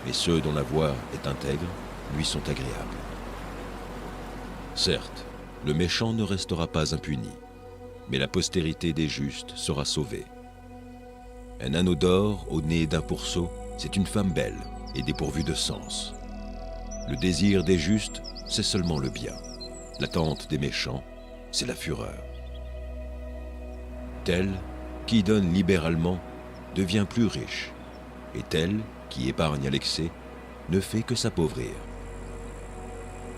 mais ceux dont la voie est intègre lui sont agréables. Certes, le méchant ne restera pas impuni, mais la postérité des justes sera sauvée. Un anneau d'or au nez d'un pourceau, c'est une femme belle et dépourvue de sens. Le désir des justes, c'est seulement le bien. L'attente des méchants, c'est la fureur. Tel qui donne libéralement devient plus riche, et tel qui épargne à l'excès ne fait que s'appauvrir.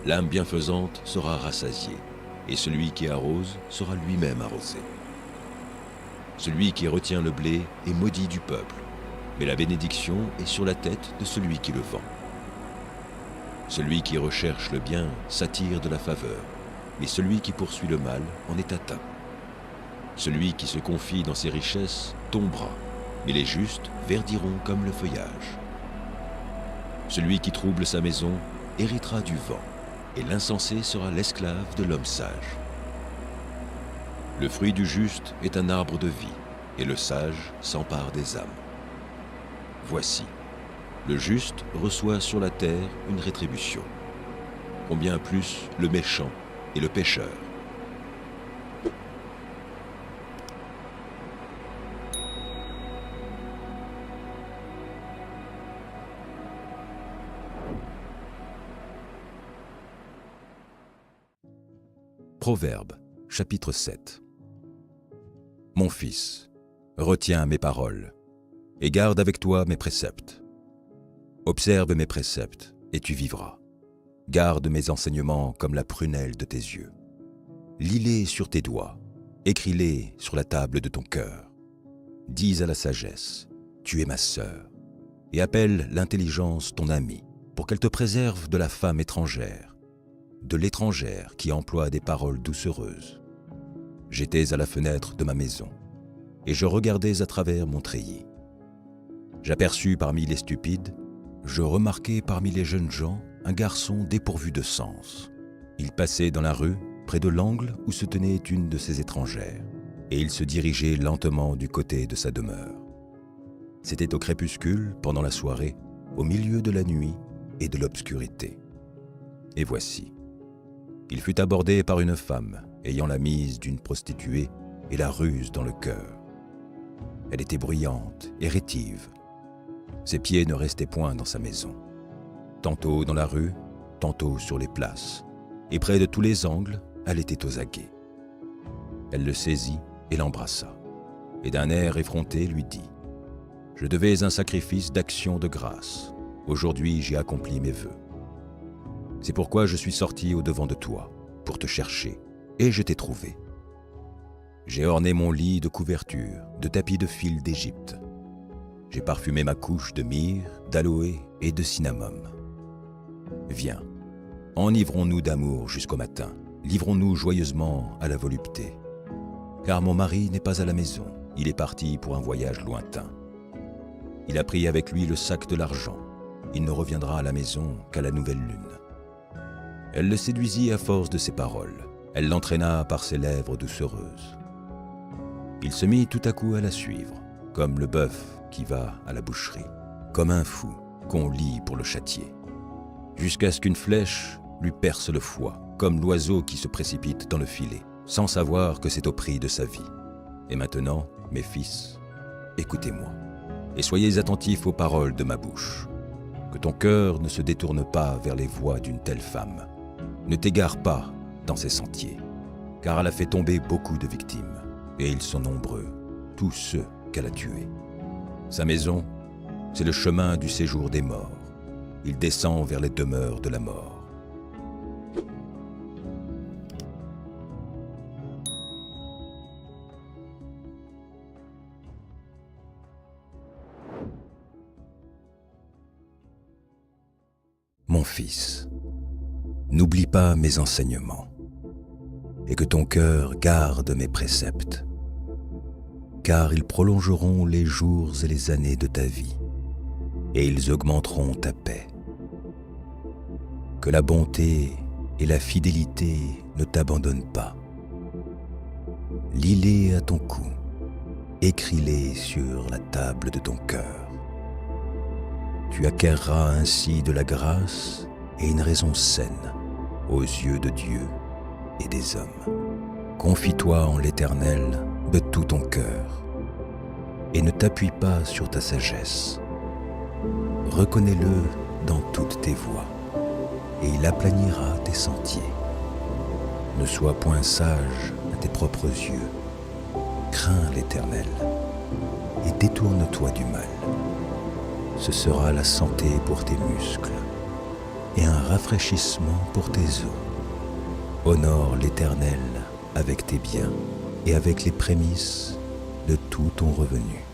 L'âme bienfaisante sera rassasiée, et celui qui arrose sera lui-même arrosé. Celui qui retient le blé est maudit du peuple, mais la bénédiction est sur la tête de celui qui le vend. Celui qui recherche le bien s'attire de la faveur, mais celui qui poursuit le mal en est atteint. Celui qui se confie dans ses richesses tombera, mais les justes verdiront comme le feuillage. Celui qui trouble sa maison héritera du vent, et l'insensé sera l'esclave de l'homme sage. Le fruit du juste est un arbre de vie, et le sage s'empare des âmes. Voici, le juste reçoit sur la terre une rétribution. Combien plus le méchant et le pécheur. Proverbes, chapitre 7. Mon fils, retiens mes paroles, et garde avec toi mes préceptes. Observe mes préceptes, et tu vivras. Garde mes enseignements comme la prunelle de tes yeux. Lis-les sur tes doigts, écris-les sur la table de ton cœur. Dis à la sagesse, tu es ma sœur, et appelle l'intelligence ton amie, pour qu'elle te préserve de la femme étrangère, de l'étrangère qui emploie des paroles doucereuses. J'étais à la fenêtre de ma maison, et je regardais à travers mon treillis. J'aperçus parmi les stupides, je remarquai parmi les jeunes gens un garçon dépourvu de sens. Il passait dans la rue, près de l'angle où se tenait une de ces étrangères, et il se dirigeait lentement du côté de sa demeure. C'était au crépuscule, pendant la soirée, au milieu de la nuit et de l'obscurité. Et voici, il fut abordé par une femme ayant la mise d'une prostituée et la ruse dans le cœur. Elle était bruyante et rétive. Ses pieds ne restaient point dans sa maison. Tantôt dans la rue, tantôt sur les places, et près de tous les angles, elle était aux aguets. Elle le saisit et l'embrassa. et d'un air effronté lui dit : « Je devais un sacrifice d'action de grâce. Aujourd'hui, j'ai accompli mes vœux. C'est pourquoi je suis sorti au-devant de toi, pour te chercher, et je t'ai trouvé. J'ai orné mon lit de couverture, de tapis de fil d'Égypte. J'ai parfumé ma couche de myrrhe, d'aloe et de cinnamome. Viens, enivrons-nous d'amour jusqu'au matin, livrons-nous joyeusement à la volupté. Car mon mari n'est pas à la maison, il est parti pour un voyage lointain. Il a pris avec lui le sac de l'argent, il ne reviendra à la maison qu'à la nouvelle lune. » Elle le séduisit à force de ses paroles, elle l'entraîna par ses lèvres doucereuses. Il se mit tout à coup à la suivre, comme le bœuf qui va à la boucherie, comme un fou qu'on lie pour le châtier, jusqu'à ce qu'une flèche lui perce le foie, comme l'oiseau qui se précipite dans le filet, sans savoir que c'est au prix de sa vie. Et maintenant, mes fils, écoutez-moi, et soyez attentifs aux paroles de ma bouche. Que ton cœur ne se détourne pas vers les voies d'une telle femme. Ne t'égare pas dans ses sentiers, car elle a fait tomber beaucoup de victimes, et ils sont nombreux, tous ceux qu'elle a tués. Sa maison, c'est le chemin du séjour des morts. Il descend vers les demeures de la mort. Mon fils, n'oublie pas mes enseignements, et que ton cœur garde mes préceptes, car ils prolongeront les jours et les années de ta vie, et ils augmenteront ta paix. Que la bonté et la fidélité ne t'abandonnent pas. Lis-les à ton cou, écris-les sur la table de ton cœur. Tu acquerras ainsi de la grâce et une raison saine aux yeux de Dieu et des hommes. Confie-toi en l'Éternel de tout ton cœur et ne t'appuie pas sur ta sagesse. Reconnais-le dans toutes tes voies et il aplanira tes sentiers. Ne sois point sage à tes propres yeux. Crains l'Éternel et détourne-toi du mal. Ce sera la santé pour tes muscles et un rafraîchissement pour tes os. Honore l'Éternel avec tes biens et avec les prémices de tout ton revenu.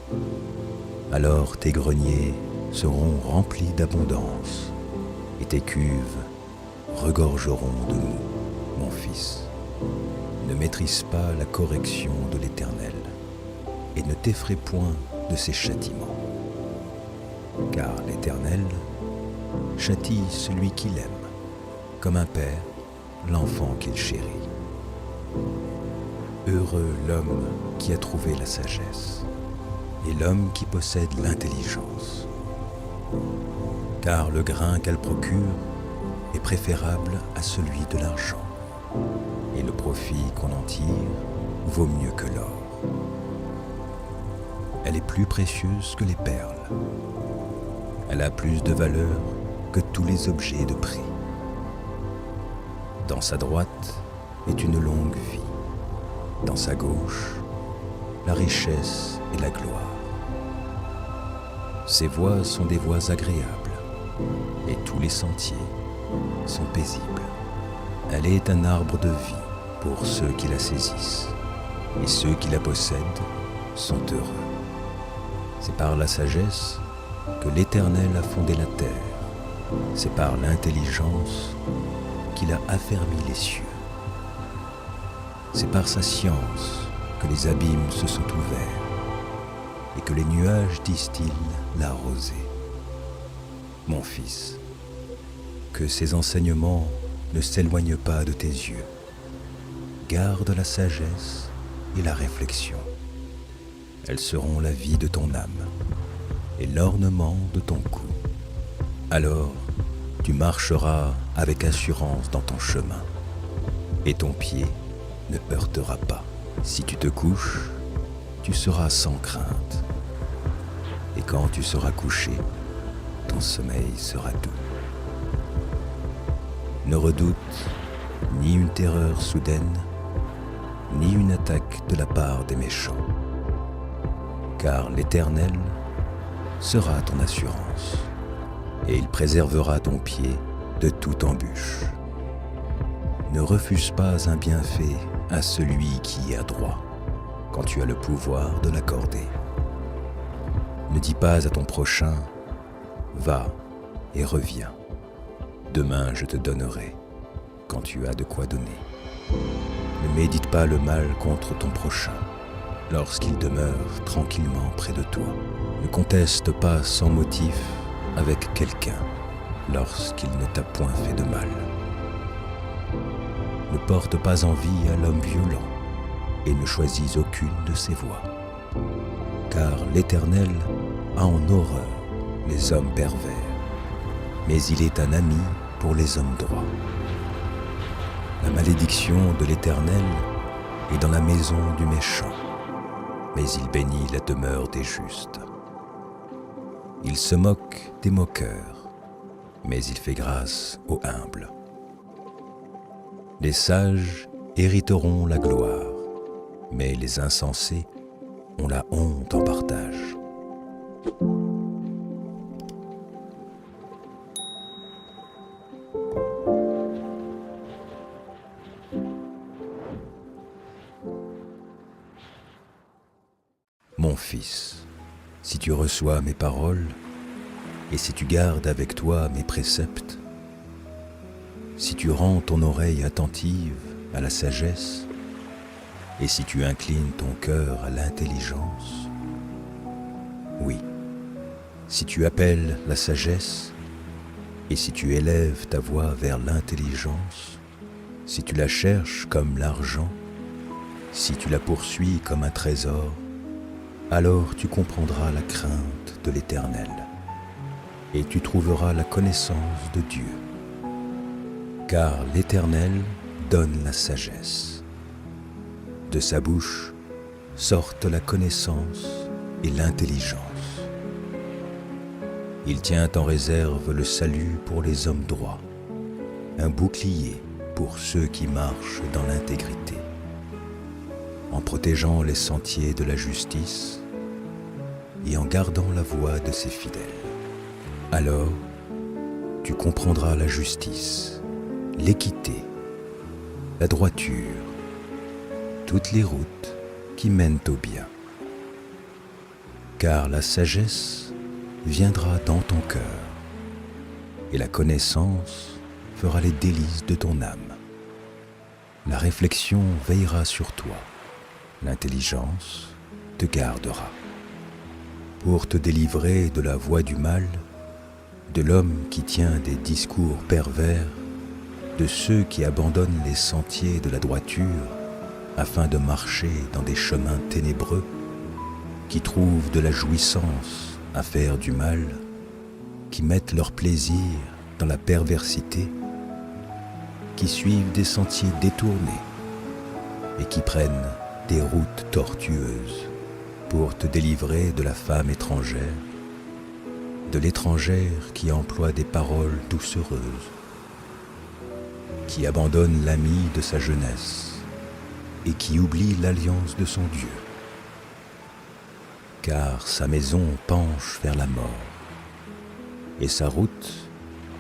Alors tes greniers seront remplis d'abondance et tes cuves regorgeront de mou, mon fils. Ne maîtrise pas la correction de l'Éternel et ne t'effraie point de ses châtiments. Car l'Éternel châtie celui qu'il aime, comme un père l'enfant qu'il chérit. Heureux l'homme qui a trouvé la sagesse, et l'homme qui possède l'intelligence. Car le grain qu'elle procure est préférable à celui de l'argent, et le profit qu'on en tire vaut mieux que l'or. Elle est plus précieuse que les perles. Elle a plus de valeur que tous les objets de prix. Dans sa droite est une longue vie. Dans sa gauche, la richesse et la gloire. Ses voies sont des voies agréables, et tous les sentiers sont paisibles. Elle est un arbre de vie pour ceux qui la saisissent, et ceux qui la possèdent sont heureux. C'est par la sagesse que l'Éternel a fondé la terre. C'est par l'intelligence qu'il a affermi les cieux. C'est par sa science que les abîmes se sont ouverts et que les nuages distillent la rosée. Mon fils, que ces enseignements ne s'éloignent pas de tes yeux. Garde la sagesse et la réflexion. Elles seront la vie de ton âme et l'ornement de ton cou. Alors, tu marcheras avec assurance dans ton chemin, et ton pied ne heurtera pas. Si tu te couches, tu seras sans crainte, et quand tu seras couché, ton sommeil sera doux. Ne redoute ni une terreur soudaine, ni une attaque de la part des méchants, car l'Éternel sera ton assurance, et il préservera ton pied de toute embûche. Ne refuse pas un bienfait à celui qui a droit, quand tu as le pouvoir de l'accorder. Ne dis pas à ton prochain, « Va et reviens, demain je te donnerai », quand tu as de quoi donner. Ne médite pas le mal contre ton prochain, lorsqu'il demeure tranquillement près de toi. Ne conteste pas sans motif avec quelqu'un, lorsqu'il ne t'a point fait de mal. Ne porte pas envie à l'homme violent, et ne choisis aucune de ses voies. Car l'Éternel a en horreur les hommes pervers, mais il est un ami pour les hommes droits. La malédiction de l'Éternel est dans la maison du méchant, mais il bénit la demeure des justes. Il se moque des moqueurs, mais il fait grâce aux humbles. Les sages hériteront la gloire, mais les insensés ont la honte en partage. Mon fils, si tu reçois mes paroles, et si tu gardes avec toi mes préceptes, si tu rends ton oreille attentive à la sagesse, et si tu inclines ton cœur à l'intelligence, oui, si tu appelles la sagesse, et si tu élèves ta voix vers l'intelligence, si tu la cherches comme l'argent, si tu la poursuis comme un trésor, alors tu comprendras la crainte de l'Éternel, et tu trouveras la connaissance de Dieu. Car l'Éternel donne la sagesse. De sa bouche sortent la connaissance et l'intelligence. Il tient en réserve le salut pour les hommes droits, un bouclier pour ceux qui marchent dans l'intégrité. En protégeant les sentiers de la justice et en gardant la voie de ses fidèles. Alors, tu comprendras la justice, l'équité, la droiture, toutes les routes qui mènent au bien. Car la sagesse viendra dans ton cœur, et la connaissance fera les délices de ton âme. La réflexion veillera sur toi, l'intelligence te gardera. Pour te délivrer de la voie du mal, de l'homme qui tient des discours pervers, de ceux qui abandonnent les sentiers de la droiture afin de marcher dans des chemins ténébreux, qui trouvent de la jouissance à faire du mal, qui mettent leur plaisir dans la perversité, qui suivent des sentiers détournés et qui prennent des routes tortueuses pour te délivrer de la femme étrangère, de l'étrangère qui emploie des paroles doucereuses, qui abandonne l'ami de sa jeunesse et qui oublie l'alliance de son Dieu. Car sa maison penche vers la mort et sa route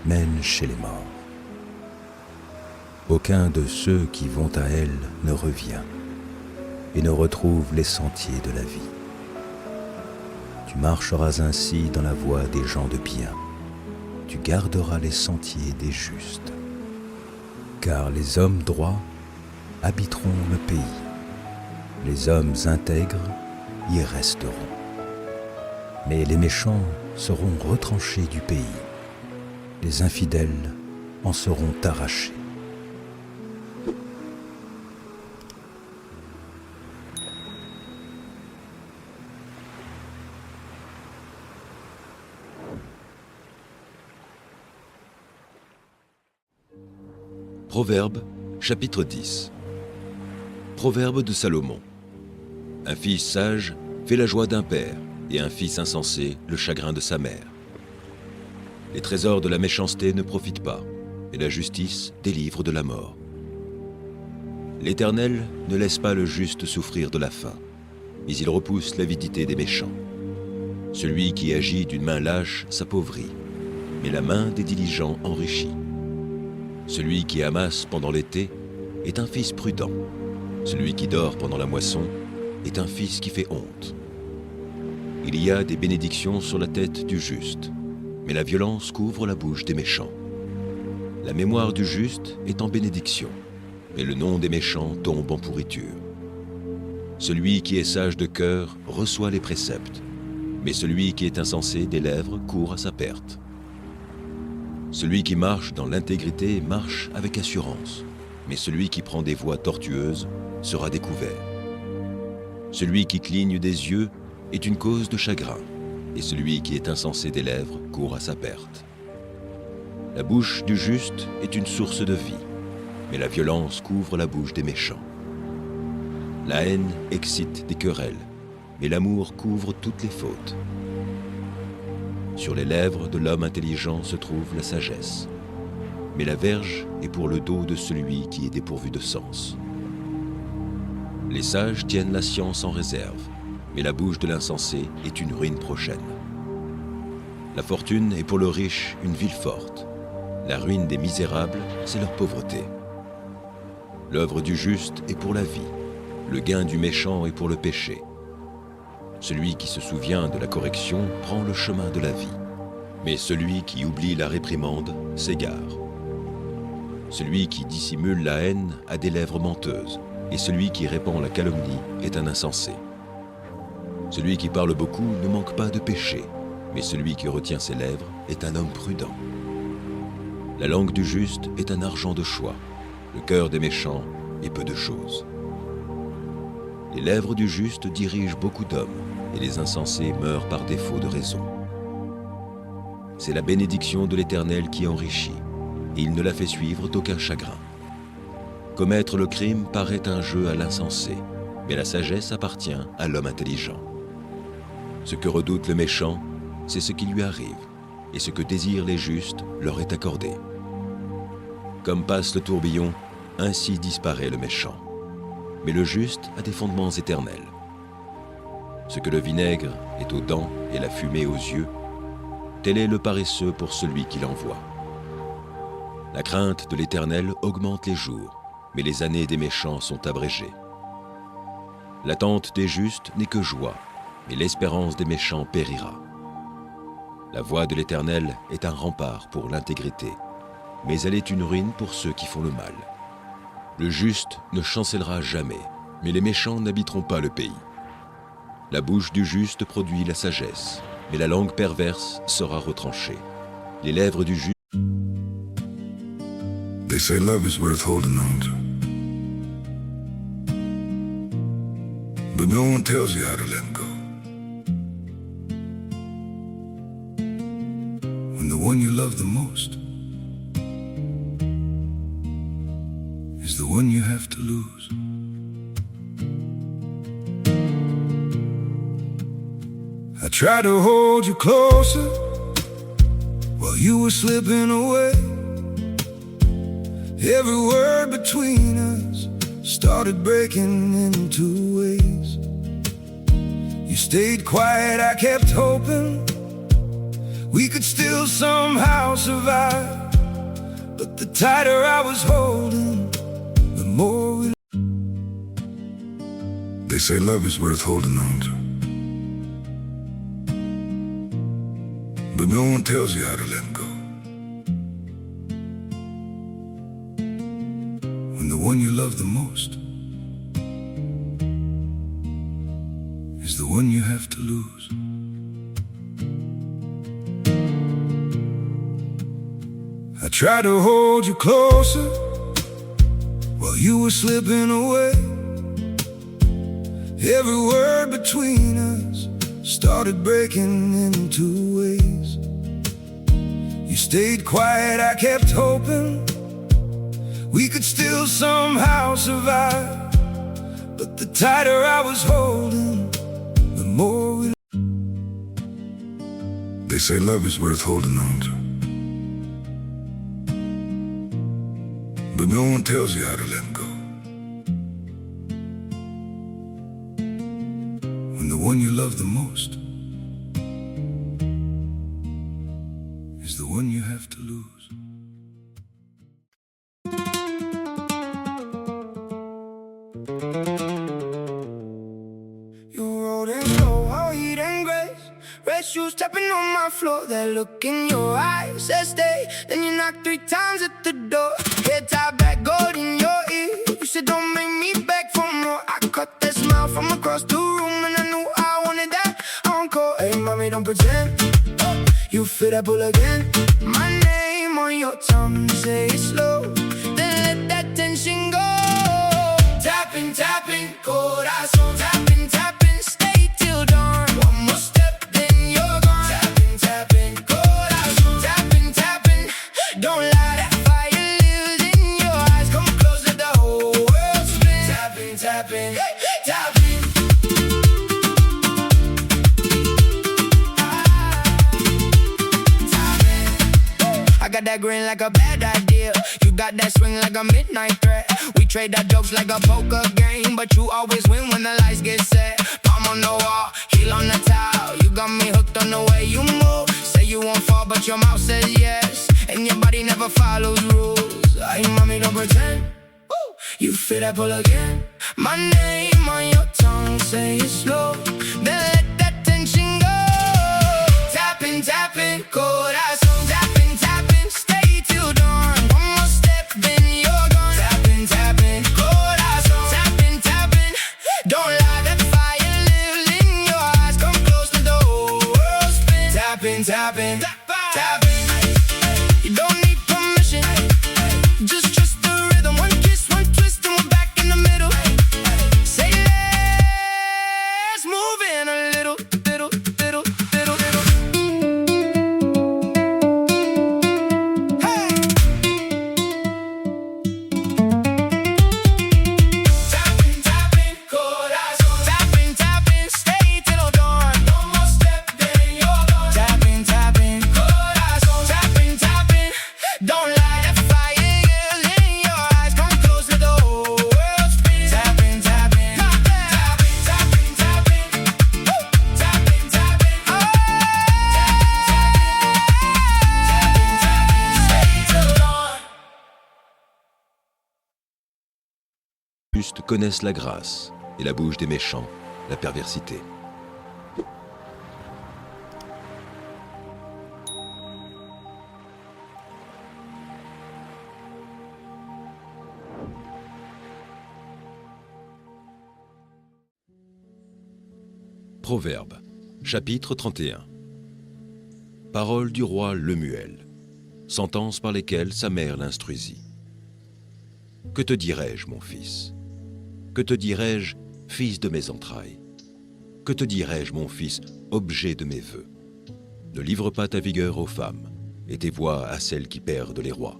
mène chez les morts. Aucun de ceux qui vont à elle ne revient et ne retrouve les sentiers de la vie. Tu marcheras ainsi dans la voie des gens de bien. Tu garderas les sentiers des justes. Car les hommes droits habiteront le pays. Les hommes intègres y resteront. Mais les méchants seront retranchés du pays. Les infidèles en seront arrachés. Proverbes, chapitre 10. Proverbe de Salomon. Un fils sage fait la joie d'un père, et un fils insensé le chagrin de sa mère. Les trésors de la méchanceté ne profitent pas, et la justice délivre de la mort. L'Éternel ne laisse pas le juste souffrir de la faim, mais il repousse l'avidité des méchants. Celui qui agit d'une main lâche s'appauvrit, mais la main des diligents enrichit. Celui qui amasse pendant l'été est un fils prudent. Celui qui dort pendant la moisson est un fils qui fait honte. Il y a des bénédictions sur la tête du juste, mais la violence couvre la bouche des méchants. La mémoire du juste est en bénédiction, mais le nom des méchants tombe en pourriture. Celui qui est sage de cœur reçoit les préceptes, mais celui qui est insensé des lèvres court à sa perte. Celui qui marche dans l'intégrité marche avec assurance, mais celui qui prend des voies tortueuses sera découvert. Celui qui cligne des yeux est une cause de chagrin, et celui qui est insensé des lèvres court à sa perte. La bouche du juste est une source de vie, mais la violence couvre la bouche des méchants. La haine excite des querelles, mais l'amour couvre toutes les fautes. Sur les lèvres de l'homme intelligent se trouve la sagesse, mais la verge est pour le dos de celui qui est dépourvu de sens. Les sages tiennent la science en réserve, mais la bouche de l'insensé est une ruine prochaine. La fortune est pour le riche une ville forte. La ruine des misérables, c'est leur pauvreté. L'œuvre du juste est pour la vie. Le gain du méchant est pour le péché. Celui qui se souvient de la correction prend le chemin de la vie, mais celui qui oublie la réprimande s'égare. Celui qui dissimule la haine a des lèvres menteuses, et celui qui répand la calomnie est un insensé. Celui qui parle beaucoup ne manque pas de péché, mais celui qui retient ses lèvres est un homme prudent. La langue du juste est un argent de choix, le cœur des méchants est peu de choses. Les lèvres du juste dirigent beaucoup d'hommes, et les insensés meurent par défaut de raison. C'est la bénédiction de l'Éternel qui enrichit, et il ne la fait suivre d'aucun chagrin. Commettre le crime paraît un jeu à l'insensé, mais la sagesse appartient à l'homme intelligent. Ce que redoute le méchant, c'est ce qui lui arrive, et ce que désirent les justes leur est accordé. Comme passe le tourbillon, ainsi disparaît le méchant. Mais le juste a des fondements éternels. Ce que le vinaigre est aux dents et la fumée aux yeux, tel est le paresseux pour celui qui l'envoie. La crainte de l'Éternel augmente les jours, mais les années des méchants sont abrégées. L'attente des justes n'est que joie, mais l'espérance des méchants périra. La voie de l'Éternel est un rempart pour l'intégrité, mais elle est une ruine pour ceux qui font le mal. Le juste ne chancellera jamais, mais les méchants n'habiteront pas le pays. La bouche du juste produit la sagesse, mais la langue perverse sera retranchée. Les lèvres du juste... They say love is worth holding on to, but no one tells you how to let go. When the one you love the most is the one you have to lose. I tried to hold you closer while you were slipping away. Every word between us started breaking into ways. You stayed quiet, I kept hoping we could still somehow survive. But the tighter I was holding, the more we... They say love is worth holding on to, but no one tells you how to let go. When the one you love the most is the one you have to lose. I tried to hold you closer while you were slipping away. Every word between us started breaking into ways. You stayed quiet, I kept hoping we could still somehow survive. But the tighter I was holding, the more we... They say love is worth holding on to, but no one tells you how to let go. When the one you love the most is the one you have to lose. I tried to hold you closer while you were slipping away. Every word between us started breaking into ways. You stayed quiet, I kept hoping we could still somehow survive. But the tighter I was holding, the more we... They say love is worth holding on to, but no one tells you how to let go. one you love the most is the one you have to lose. You rolled in low, all heat and grace. Red shoes tapping on my floor. That look in your eyes says stay. Then you knock 3 times at the door. Head tied back, gold in your ear. You said don't make me beg for more. I caught that smile from across the room, and I knew I wanted that encore. Hey mommy, don't pretend. You feel that pull again. My name on your tongue, say it slow. Then let that tension go. Tapping, tapping, corazón. Tapping, tapping, stay till dawn. One more step, then you're gone. Tapping, tapping, corazón. Tapping, tapping, don't lie, that fire lives in your eyes. Come close, let the whole world spin. Tapping, tapping, tapping. I got that grin like a bad idea. You got that swing like a midnight threat. We trade our jokes like a poker game, but you always win when the lights get set. Palm on the wall, heel on the towel. You got me hooked on the way you move. Say you won't fall, but your mouth says yes, and your body never follows rules. Ay, mommy, don't pretend. You feel that pull again. My name on your tongue, say it slow. Then let that tension go. Tapping, tapping, corazón. Tapping, tapping, stay till dawn. One more step, then you're gone. Tapping, tapping, corazón. Tapping, tapping, don't lie, that fire lives in your eyes. Come close, let the whole world spin. Tapping, tapping, tapping. You don't need permission. Just trust the rhythm. One kiss, one twist, and we're back in the middle. Say let's move in a little, little, little, little, little. Hey! Tapping, tapping, corazón. Tapping, tapping, stay till dawn. One more step, then you're gone. Tapping, tapping, corazón. Tapping, tapping, don't lie, that fire is in your eyes. Come close, let the whole world spin. Tapping, tapping, tapping, tapping, tapping, tapping, tapping, stay till dawn. Justes connaissent la grâce, et la bouche des méchants, la perversité. Proverbe, chapitre 31. Paroles du roi Lemuel, sentences par lesquelles sa mère l'instruisit. Que te dirai-je, mon fils? Que te dirai-je, fils de mes entrailles? Que te dirai-je, mon fils, objet de mes vœux? Ne livre pas ta vigueur aux femmes, et tes voix à celles qui perdent les rois.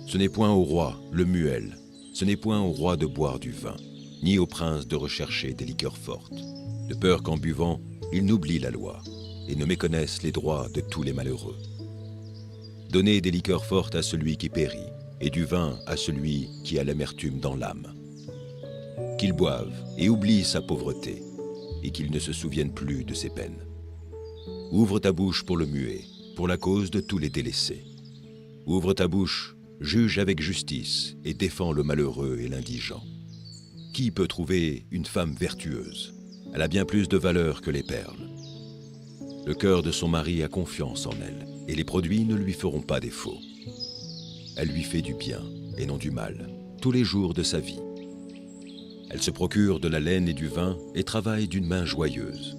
Ce n'est point au roi, Lemuel, ce n'est point au roi de boire du vin, ni au prince de rechercher des liqueurs fortes, de peur qu'en buvant, ils n'oublient la loi, et ne méconnaissent les droits de tous les malheureux. Donnez des liqueurs fortes à celui qui périt, et du vin à celui qui a l'amertume dans l'âme. Qu'il boive et oublie sa pauvreté, et qu'il ne se souvienne plus de ses peines. Ouvre ta bouche pour le muet, pour la cause de tous les délaissés. Ouvre ta bouche, juge avec justice, et défends le malheureux et l'indigent. Qui peut trouver une femme vertueuse? Elle a bien plus de valeur que les perles. Le cœur de son mari a confiance en elle, et les produits ne lui feront pas défaut. Elle lui fait du bien, et non du mal, tous les jours de sa vie. Elle se procure de la laine et du vin, et travaille d'une main joyeuse.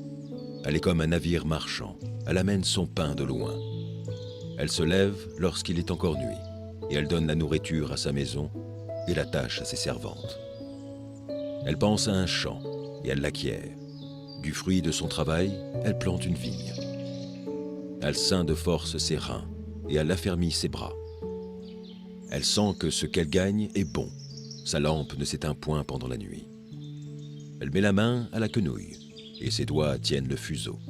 Elle est comme un navire marchand, elle amène son pain de loin. Elle se lève lorsqu'il est encore nuit, et elle donne la nourriture à sa maison, et la tâche à ses servantes. Elle pense à un champ, et elle l'acquiert. Du fruit de son travail, elle plante une vigne. Elle ceint de force ses reins, et elle affermit ses bras. Elle sent que ce qu'elle gagne est bon. Sa lampe ne s'éteint point pendant la nuit. Elle met la main à la quenouille, et ses doigts tiennent le fuseau.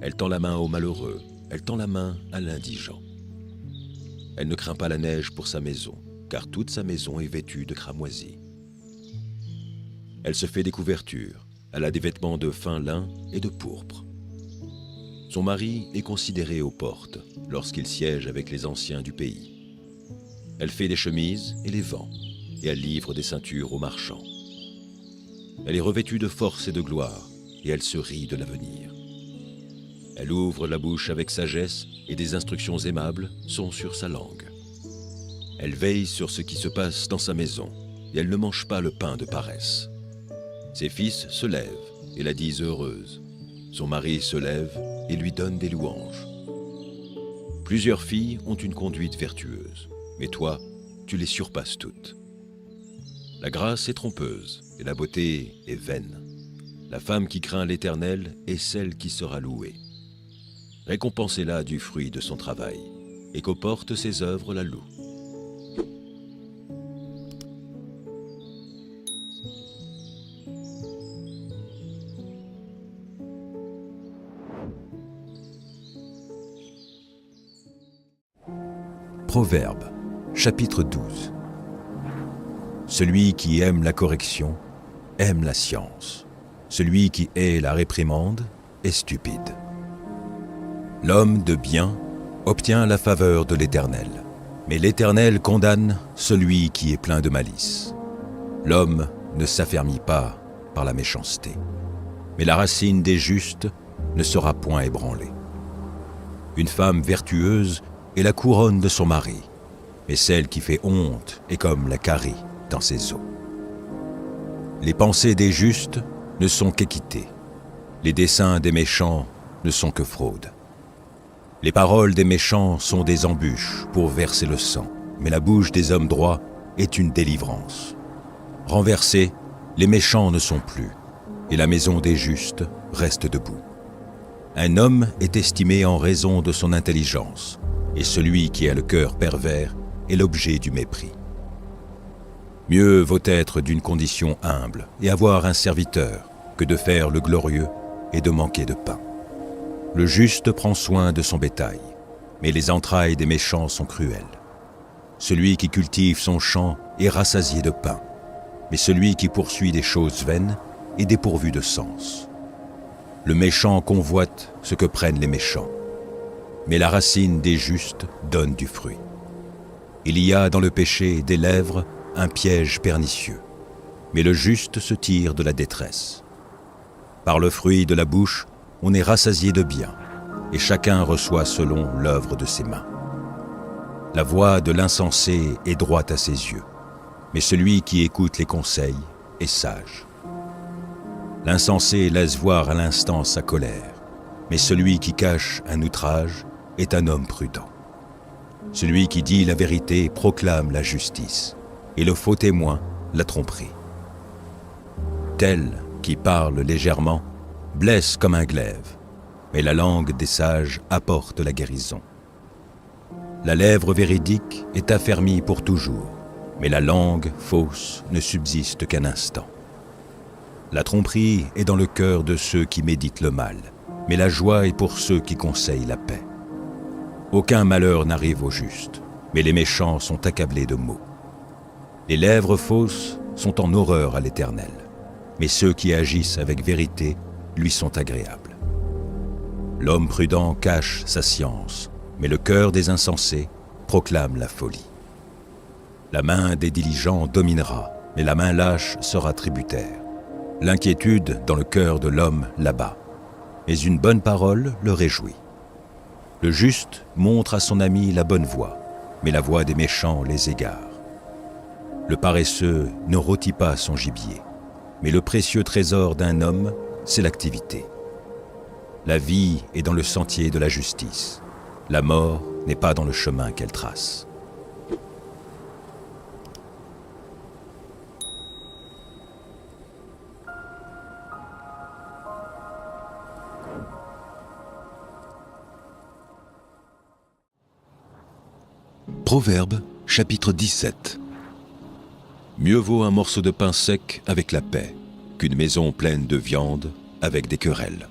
Elle tend la main au malheureux, elle tend la main à l'indigent. Elle ne craint pas la neige pour sa maison, car toute sa maison est vêtue de cramoisis. Elle se fait des couvertures, Elle a des vêtements de fin lin et de pourpre. Son mari est considéré aux portes lorsqu'il siège avec les anciens du pays. Elle fait des chemises et les vend, et elle livre des ceintures aux marchands. Elle est revêtue de force et de gloire, et elle se rit de l'avenir. Elle ouvre la bouche avec sagesse, et des instructions aimables sont sur sa langue. Elle veille sur ce qui se passe dans sa maison, et elle ne mange pas le pain de paresse. Ses fils se lèvent et la disent heureuse. Son mari se lève et lui donne des louanges. Plusieurs filles ont une conduite vertueuse, mais toi, tu les surpasses toutes. La grâce est trompeuse et la beauté est vaine. La femme qui craint l'Éternel est celle qui sera louée. Récompensez-la du fruit de son travail, et qu'aux portes ses œuvres la louent. Proverbes, chapitre 12. Celui qui aime la correction aime la science. Celui qui hait la réprimande est stupide. L'homme de bien obtient la faveur de l'Éternel, mais l'Éternel condamne celui qui est plein de malice. L'homme ne s'affermit pas par la méchanceté, mais la racine des justes ne sera point ébranlée. Une femme vertueuse est la couronne de son mari, mais celle qui fait honte est comme la carie dans ses os. Les pensées des justes ne sont qu'équité, les desseins des méchants ne sont que fraude. Les paroles des méchants sont des embûches pour verser le sang, mais la bouche des hommes droits est une délivrance. Renversés, les méchants ne sont plus, et la maison des justes reste debout. Un homme est estimé en raison de son intelligence, et celui qui a le cœur pervers est l'objet du mépris. Mieux vaut être d'une condition humble et avoir un serviteur que de faire le glorieux et de manquer de pain. Le juste prend soin de son bétail, mais les entrailles des méchants sont cruelles. Celui qui cultive son champ est rassasié de pain, mais celui qui poursuit des choses vaines est dépourvu de sens. Le méchant convoite ce que prennent les méchants, mais la racine des justes donne du fruit. Il y a dans le péché des lèvres un piège pernicieux, mais le juste se tire de la détresse. Par le fruit de la bouche, on est rassasié de bien, et chacun reçoit selon l'œuvre de ses mains. La voix de l'insensé est droite à ses yeux, mais celui qui écoute les conseils est sage. L'insensé laisse voir à l'instant sa colère, mais celui qui cache un outrage est un homme prudent. Celui qui dit la vérité proclame la justice, et le faux témoin la tromperie. Tel qui parle légèrement blesse comme un glaive, mais la langue des sages apporte la guérison. La lèvre véridique est affermie pour toujours, mais la langue fausse ne subsiste qu'un instant. La tromperie est dans le cœur de ceux qui méditent le mal, mais la joie est pour ceux qui conseillent la paix. Aucun malheur n'arrive au juste, mais les méchants sont accablés de maux. Les lèvres fausses sont en horreur à l'Éternel, mais ceux qui agissent avec vérité lui sont agréables. L'homme prudent cache sa science, mais le cœur des insensés proclame la folie. La main des diligents dominera, mais la main lâche sera tributaire. L'inquiétude dans le cœur de l'homme l'abat, mais une bonne parole le réjouit. Le juste montre à son ami la bonne voie, mais la voie des méchants les égare. Le paresseux ne rôtit pas son gibier, mais le précieux trésor d'un homme, c'est l'activité. La vie est dans le sentier de la justice. La mort n'est pas dans le chemin qu'elle trace. Proverbes, chapitre 17. Mieux vaut un morceau de pain sec avec la paix qu'une maison pleine de viande avec des querelles.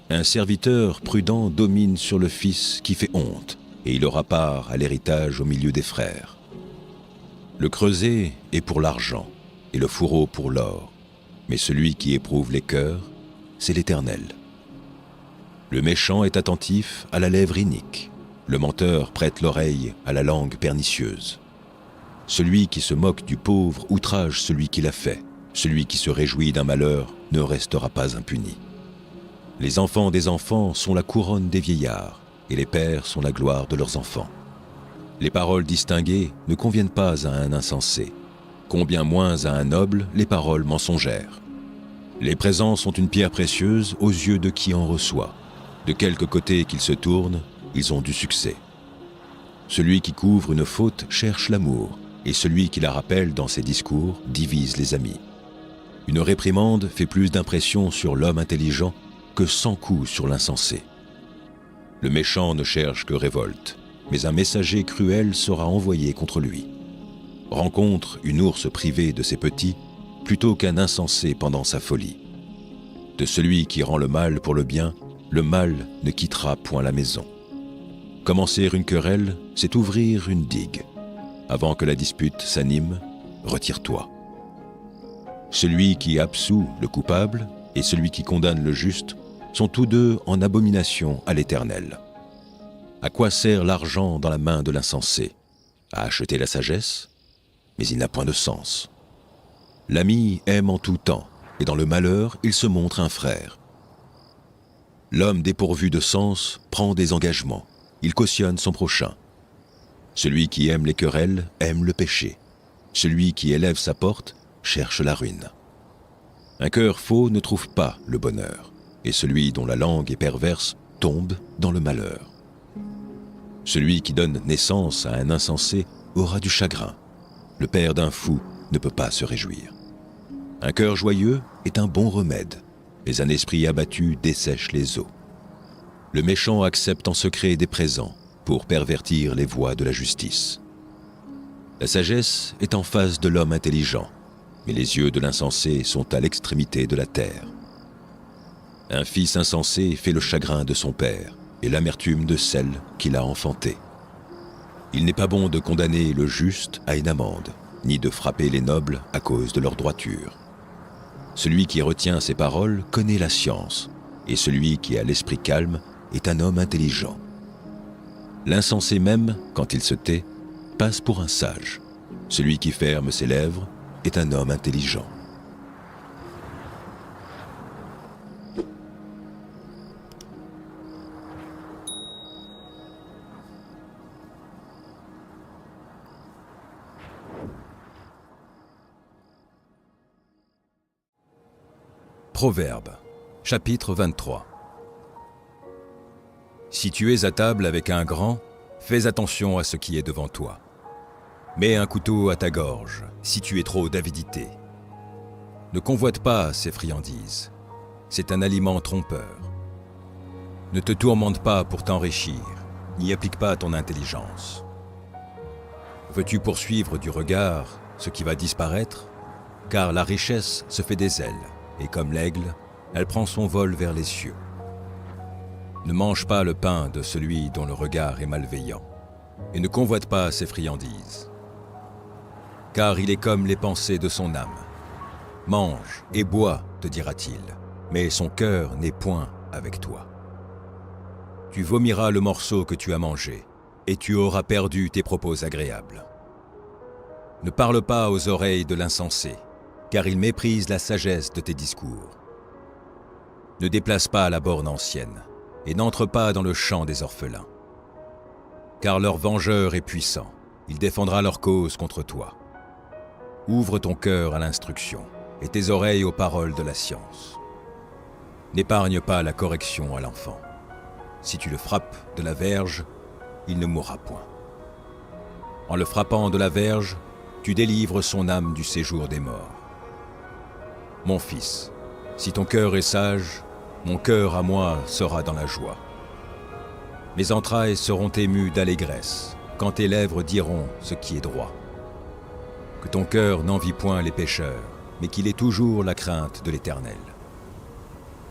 Un serviteur prudent domine sur le fils qui fait honte, et il aura part à l'héritage au milieu des frères. Le creuset est pour l'argent, et le fourreau pour l'or, mais celui qui éprouve les cœurs, c'est l'Éternel. Le méchant est attentif à la lèvre inique, le menteur prête l'oreille à la langue pernicieuse. Celui qui se moque du pauvre outrage celui qui l'a fait, celui qui se réjouit d'un malheur ne restera pas impuni. Les enfants des enfants sont la couronne des vieillards, et les pères sont la gloire de leurs enfants. Les paroles distinguées ne conviennent pas à un insensé, combien moins à un noble les paroles mensongères. Les présents sont une pierre précieuse aux yeux de qui en reçoit. De quelque côté qu'ils se tournent, ils ont du succès. Celui qui couvre une faute cherche l'amour, et celui qui la rappelle dans ses discours divise les amis. Une réprimande fait plus d'impression sur l'homme intelligent que 100 coups sur l'insensé. Le méchant ne cherche que révolte, mais un messager cruel sera envoyé contre lui. Rencontre une ours privée de ses petits plutôt qu'un insensé pendant sa folie. De celui qui rend le mal pour le bien, le mal ne quittera point la maison. Commencer une querelle, c'est ouvrir une digue. Avant que la dispute s'anime, retire-toi. Celui qui absout le coupable et celui qui condamne le juste sont tous deux en abomination à l'Éternel. À quoi sert l'argent dans la main de l'insensé? À acheter la sagesse? Mais il n'a point de sens. L'ami aime en tout temps, et dans le malheur, il se montre un frère. L'homme dépourvu de sens prend des engagements. Il cautionne son prochain. Celui qui aime les querelles aime le péché. Celui qui élève sa porte cherche la ruine. Un cœur faux ne trouve pas le bonheur, et celui dont la langue est perverse tombe dans le malheur. Celui qui donne naissance à un insensé aura du chagrin. Le père d'un fou ne peut pas se réjouir. Un cœur joyeux est un bon remède, mais un esprit abattu dessèche les eaux. Le méchant accepte en secret des présents pour pervertir les voies de la justice. La sagesse est en face de l'homme intelligent, mais les yeux de l'insensé sont à l'extrémité de la terre. Un fils insensé fait le chagrin de son père et l'amertume de celle qui l'a enfanté. Il n'est pas bon de condamner le juste à une amende, ni de frapper les nobles à cause de leur droiture. Celui qui retient ses paroles connaît la science, et celui qui a l'esprit calme est un homme intelligent. L'insensé même, quand il se tait, passe pour un sage. Celui qui ferme ses lèvres est un homme intelligent. Proverbes, chapitre 23. Si tu es à table avec un grand, fais attention à ce qui est devant toi. Mets un couteau à ta gorge, si tu es trop d'avidité. Ne convoite pas ces friandises, c'est un aliment trompeur. Ne te tourmente pas pour t'enrichir, n'y applique pas ton intelligence. Veux-tu poursuivre du regard ce qui va disparaître? Car la richesse se fait des ailes, et comme l'aigle, elle prend son vol vers les cieux. Ne mange pas le pain de celui dont le regard est malveillant, et ne convoite pas ses friandises. Car il est comme les pensées de son âme. Mange et bois, te dira-t-il, mais son cœur n'est point avec toi. Tu vomiras le morceau que tu as mangé, et tu auras perdu tes propos agréables. Ne parle pas aux oreilles de l'insensé, car il méprise la sagesse de tes discours. Ne déplace pas la borne ancienne, et n'entre pas dans le champ des orphelins. Car leur vengeur est puissant, il défendra leur cause contre toi. Ouvre ton cœur à l'instruction, et tes oreilles aux paroles de la science. N'épargne pas la correction à l'enfant. Si tu le frappes de la verge, il ne mourra point. En le frappant de la verge, tu délivres son âme du séjour des morts. Mon fils, si ton cœur est sage, mon cœur à moi sera dans la joie. Mes entrailles seront émues d'allégresse, quand tes lèvres diront ce qui est droit. Que ton cœur n'envie point les pécheurs, mais qu'il ait toujours la crainte de l'Éternel.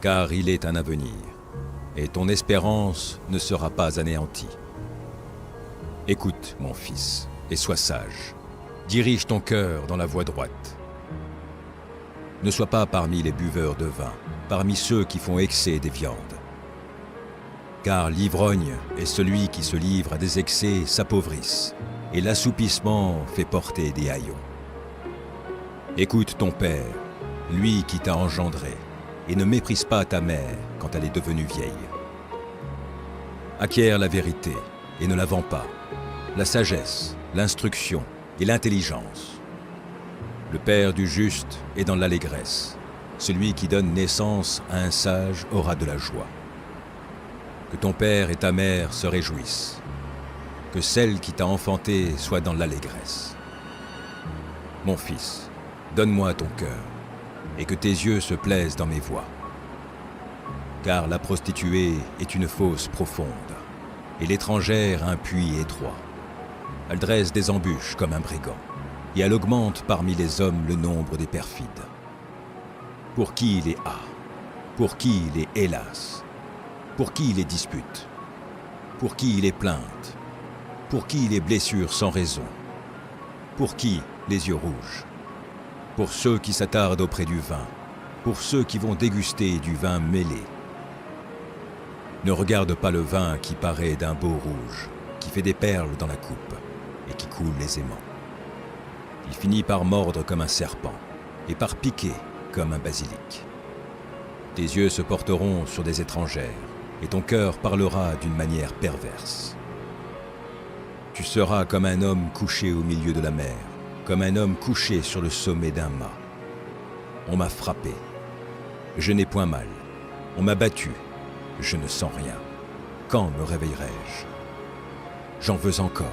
Car il est un avenir, et ton espérance ne sera pas anéantie. Écoute, mon fils, et sois sage. Dirige ton cœur dans la voie droite. Ne sois pas parmi les buveurs de vin, parmi ceux qui font excès des viandes. Car l'ivrogne et celui qui se livre à des excès s'appauvrissent, et l'assoupissement fait porter des haillons. Écoute ton père, lui qui t'a engendré, et ne méprise pas ta mère quand elle est devenue vieille. Acquiert la vérité et ne la vends pas, la sagesse, l'instruction et l'intelligence. Le père du juste est dans l'allégresse. Celui qui donne naissance à un sage aura de la joie. Que ton père et ta mère se réjouissent. Que celle qui t'a enfanté soit dans l'allégresse. Mon fils, donne-moi ton cœur, et que tes yeux se plaisent dans mes voies. Car la prostituée est une fosse profonde, et l'étrangère un puits étroit. Elle dresse des embûches comme un brigand, et elle augmente parmi les hommes le nombre des perfides. Pour qui il est ah, pour qui il est hélas, pour qui il est dispute, pour qui il est plainte, pour qui il est blessure sans raison, pour qui les yeux rouges, pour ceux qui s'attardent auprès du vin, pour ceux qui vont déguster du vin mêlé. Ne regarde pas le vin qui paraît d'un beau rouge, qui fait des perles dans la coupe et qui coule aisément. Il finit par mordre comme un serpent et par piquer comme un basilic. Tes yeux se porteront sur des étrangères et ton cœur parlera d'une manière perverse. Tu seras comme un homme couché au milieu de la mer, comme un homme couché sur le sommet d'un mât. On m'a frappé, je n'ai point mal. On m'a battu, je ne sens rien. Quand me réveillerai-je? J'en veux encore.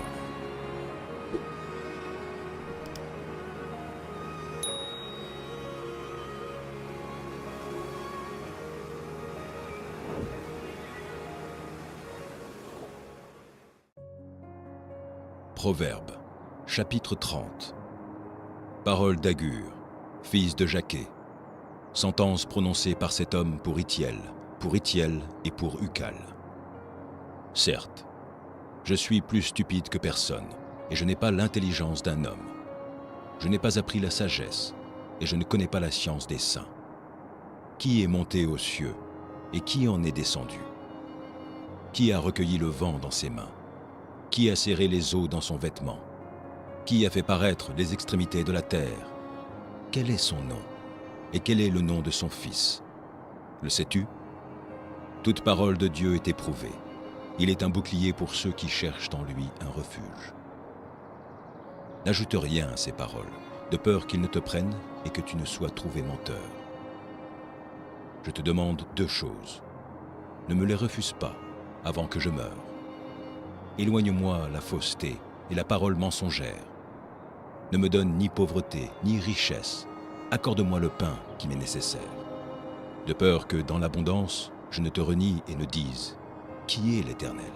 Proverbes, chapitre 30. Parole d'Agur, fils de Jaquet. Sentence prononcée par cet homme pour Ithiel et pour Ucal. Certes, je suis plus stupide que personne, et je n'ai pas l'intelligence d'un homme. Je n'ai pas appris la sagesse, et je ne connais pas la science des saints. Qui est monté aux cieux, et qui en est descendu? Qui a recueilli le vent dans ses mains? Qui a serré les eaux dans son vêtement? Qui a fait paraître les extrémités de la terre? Quel est son nom? Et quel est le nom de son fils? Le sais-tu? Toute parole de Dieu est éprouvée. Il est un bouclier pour ceux qui cherchent en lui un refuge. N'ajoute rien à ces paroles, de peur qu'ils ne te prennent et que tu ne sois trouvé menteur. Je te demande 2 choses. Ne me les refuse pas avant que je meure. Éloigne-moi la fausseté et la parole mensongère. Ne me donne ni pauvreté, ni richesse. Accorde-moi le pain qui m'est nécessaire. De peur que, dans l'abondance, je ne te renie et ne dise « Qui est l'Éternel ?»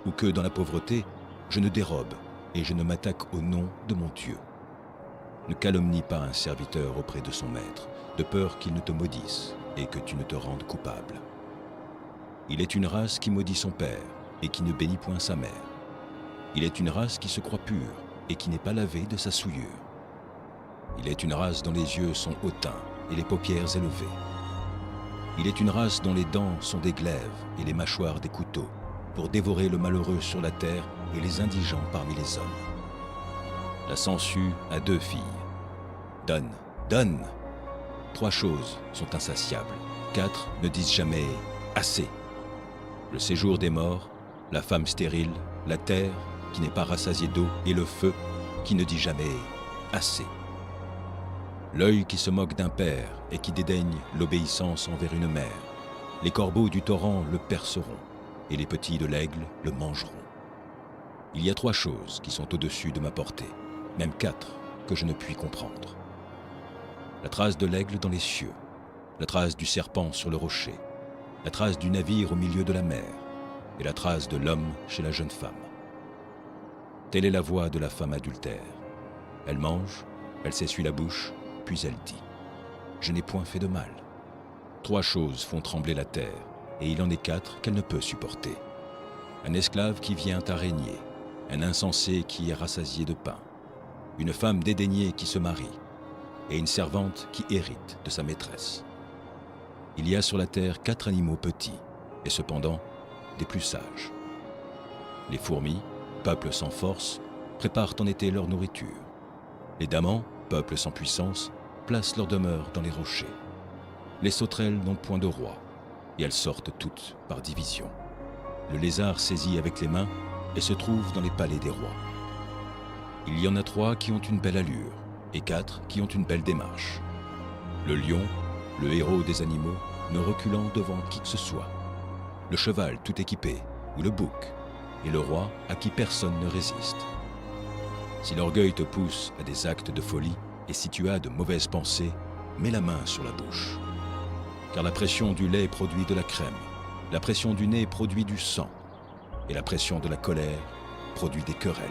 Ou que, dans la pauvreté, je ne dérobe et je ne m'attaque au nom de mon Dieu. Ne calomnie pas un serviteur auprès de son maître, de peur qu'il ne te maudisse et que tu ne te rendes coupable. Il est une race qui maudit son père et qui ne bénit point sa mère. Il est une race qui se croit pure et qui n'est pas lavée de sa souillure. Il est une race dont les yeux sont hautains et les paupières élevées. Il est une race dont les dents sont des glaives et les mâchoires des couteaux, pour dévorer le malheureux sur la terre et les indigents parmi les hommes. La sangsue a 2 filles. Donne, donne. 3 choses sont insatiables. 4 ne disent jamais assez. Le séjour des morts, la femme stérile, la terre qui n'est pas rassasiée d'eau et le feu qui ne dit jamais assez. L'œil qui se moque d'un père et qui dédaigne l'obéissance envers une mère. Les corbeaux du torrent le perceront et les petits de l'aigle le mangeront. Il y a 3 choses qui sont au-dessus de ma portée, même 4 que je ne puis comprendre. La trace de l'aigle dans les cieux, la trace du serpent sur le rocher, la trace du navire au milieu de la mer et la trace de l'homme chez la jeune femme. Telle est la voix de la femme adultère. Elle mange, elle s'essuie la bouche, puis elle dit « Je n'ai point fait de mal ». 3 choses font trembler la terre, et il en est 4 qu'elle ne peut supporter. Un esclave qui vient à régner, un insensé qui est rassasié de pain, une femme dédaignée qui se marie, et une servante qui hérite de sa maîtresse. Il y a sur la terre 4 animaux petits, et cependant des plus sages. Les fourmis, peuple sans force, préparent en été leur nourriture. Les damans, peuple sans puissance, placent leur demeure dans les rochers. Les sauterelles n'ont point de roi, et elles sortent toutes par division. Le lézard saisit avec les mains et se trouve dans les palais des rois. Il y en a 3 qui ont une belle allure, et 4 qui ont une belle démarche. Le lion, le héros des animaux, ne reculant devant qui que ce soit. Le cheval tout équipé, ou le bouc, et le roi à qui personne ne résiste. Si l'orgueil te pousse à des actes de folie, et si tu as de mauvaises pensées, mets la main sur la bouche. Car la pression du lait produit de la crème, la pression du nez produit du sang, et la pression de la colère produit des querelles.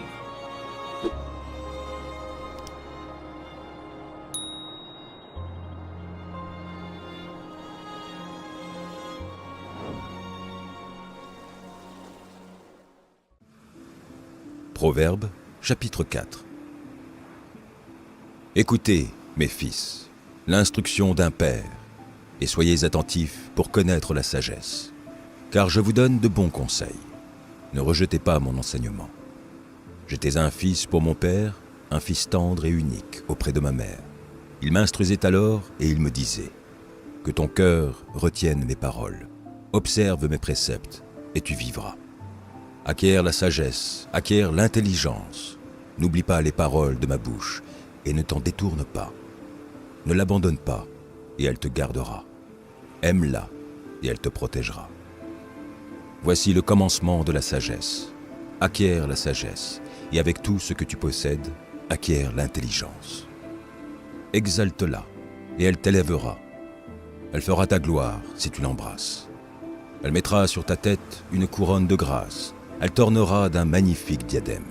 Proverbes, chapitre 4. Écoutez, mes fils, l'instruction d'un père, et soyez attentifs pour connaître la sagesse. Car je vous donne de bons conseils. Ne rejetez pas mon enseignement. J'étais un fils pour mon père, un fils tendre et unique auprès de ma mère. Il m'instruisait alors et il me disait : que ton cœur retienne mes paroles, observe mes préceptes et tu vivras. Acquiert la sagesse, acquiert l'intelligence. N'oublie pas les paroles de ma bouche et ne t'en détourne pas. Ne l'abandonne pas et elle te gardera. Aime-la et elle te protégera. Voici le commencement de la sagesse. Acquiert la sagesse et avec tout ce que tu possèdes, acquiert l'intelligence. Exalte-la et elle t'élèvera. Elle fera ta gloire si tu l'embrasses. Elle mettra sur ta tête une couronne de grâce. Elle t'ornera d'un magnifique diadème.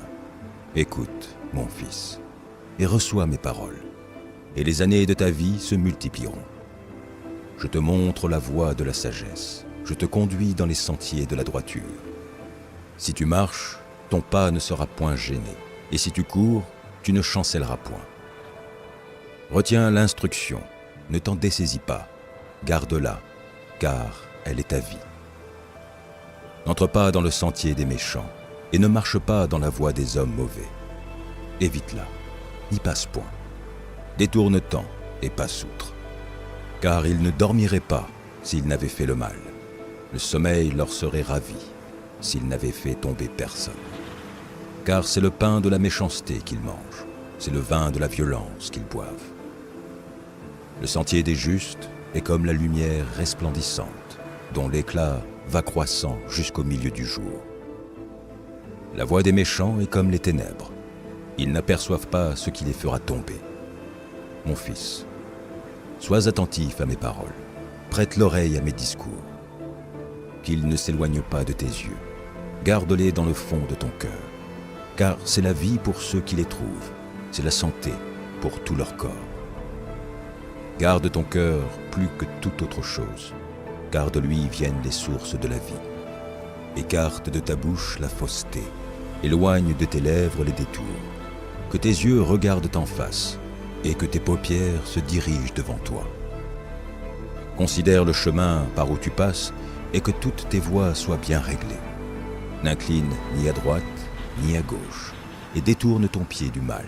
Écoute, mon fils, et reçois mes paroles, et les années de ta vie se multiplieront. Je te montre la voie de la sagesse, je te conduis dans les sentiers de la droiture. Si tu marches, ton pas ne sera point gêné, et si tu cours, tu ne chancelleras point. Retiens l'instruction, ne t'en dessaisis pas, garde-la, car elle est ta vie. N'entre pas dans le sentier des méchants, et ne marche pas dans la voie des hommes mauvais. Évite-la, n'y passe point. Détourne-t'en et passe outre. Car ils ne dormiraient pas s'ils n'avaient fait le mal. Le sommeil leur serait ravi s'ils n'avaient fait tomber personne. Car c'est le pain de la méchanceté qu'ils mangent, c'est le vin de la violence qu'ils boivent. Le sentier des justes est comme la lumière resplendissante, dont l'éclat va croissant jusqu'au milieu du jour. La voie des méchants est comme les ténèbres. Ils n'aperçoivent pas ce qui les fera tomber. Mon fils, sois attentif à mes paroles, prête l'oreille à mes discours. Qu'ils ne s'éloignent pas de tes yeux, garde-les dans le fond de ton cœur, car c'est la vie pour ceux qui les trouvent, c'est la santé pour tout leur corps. Garde ton cœur plus que toute autre chose, car de lui viennent les sources de la vie. Écarte de ta bouche la fausseté, éloigne de tes lèvres les détours. Que tes yeux regardent en face, et que tes paupières se dirigent devant toi. Considère le chemin par où tu passes, et que toutes tes voies soient bien réglées. N'incline ni à droite, ni à gauche, et détourne ton pied du mal.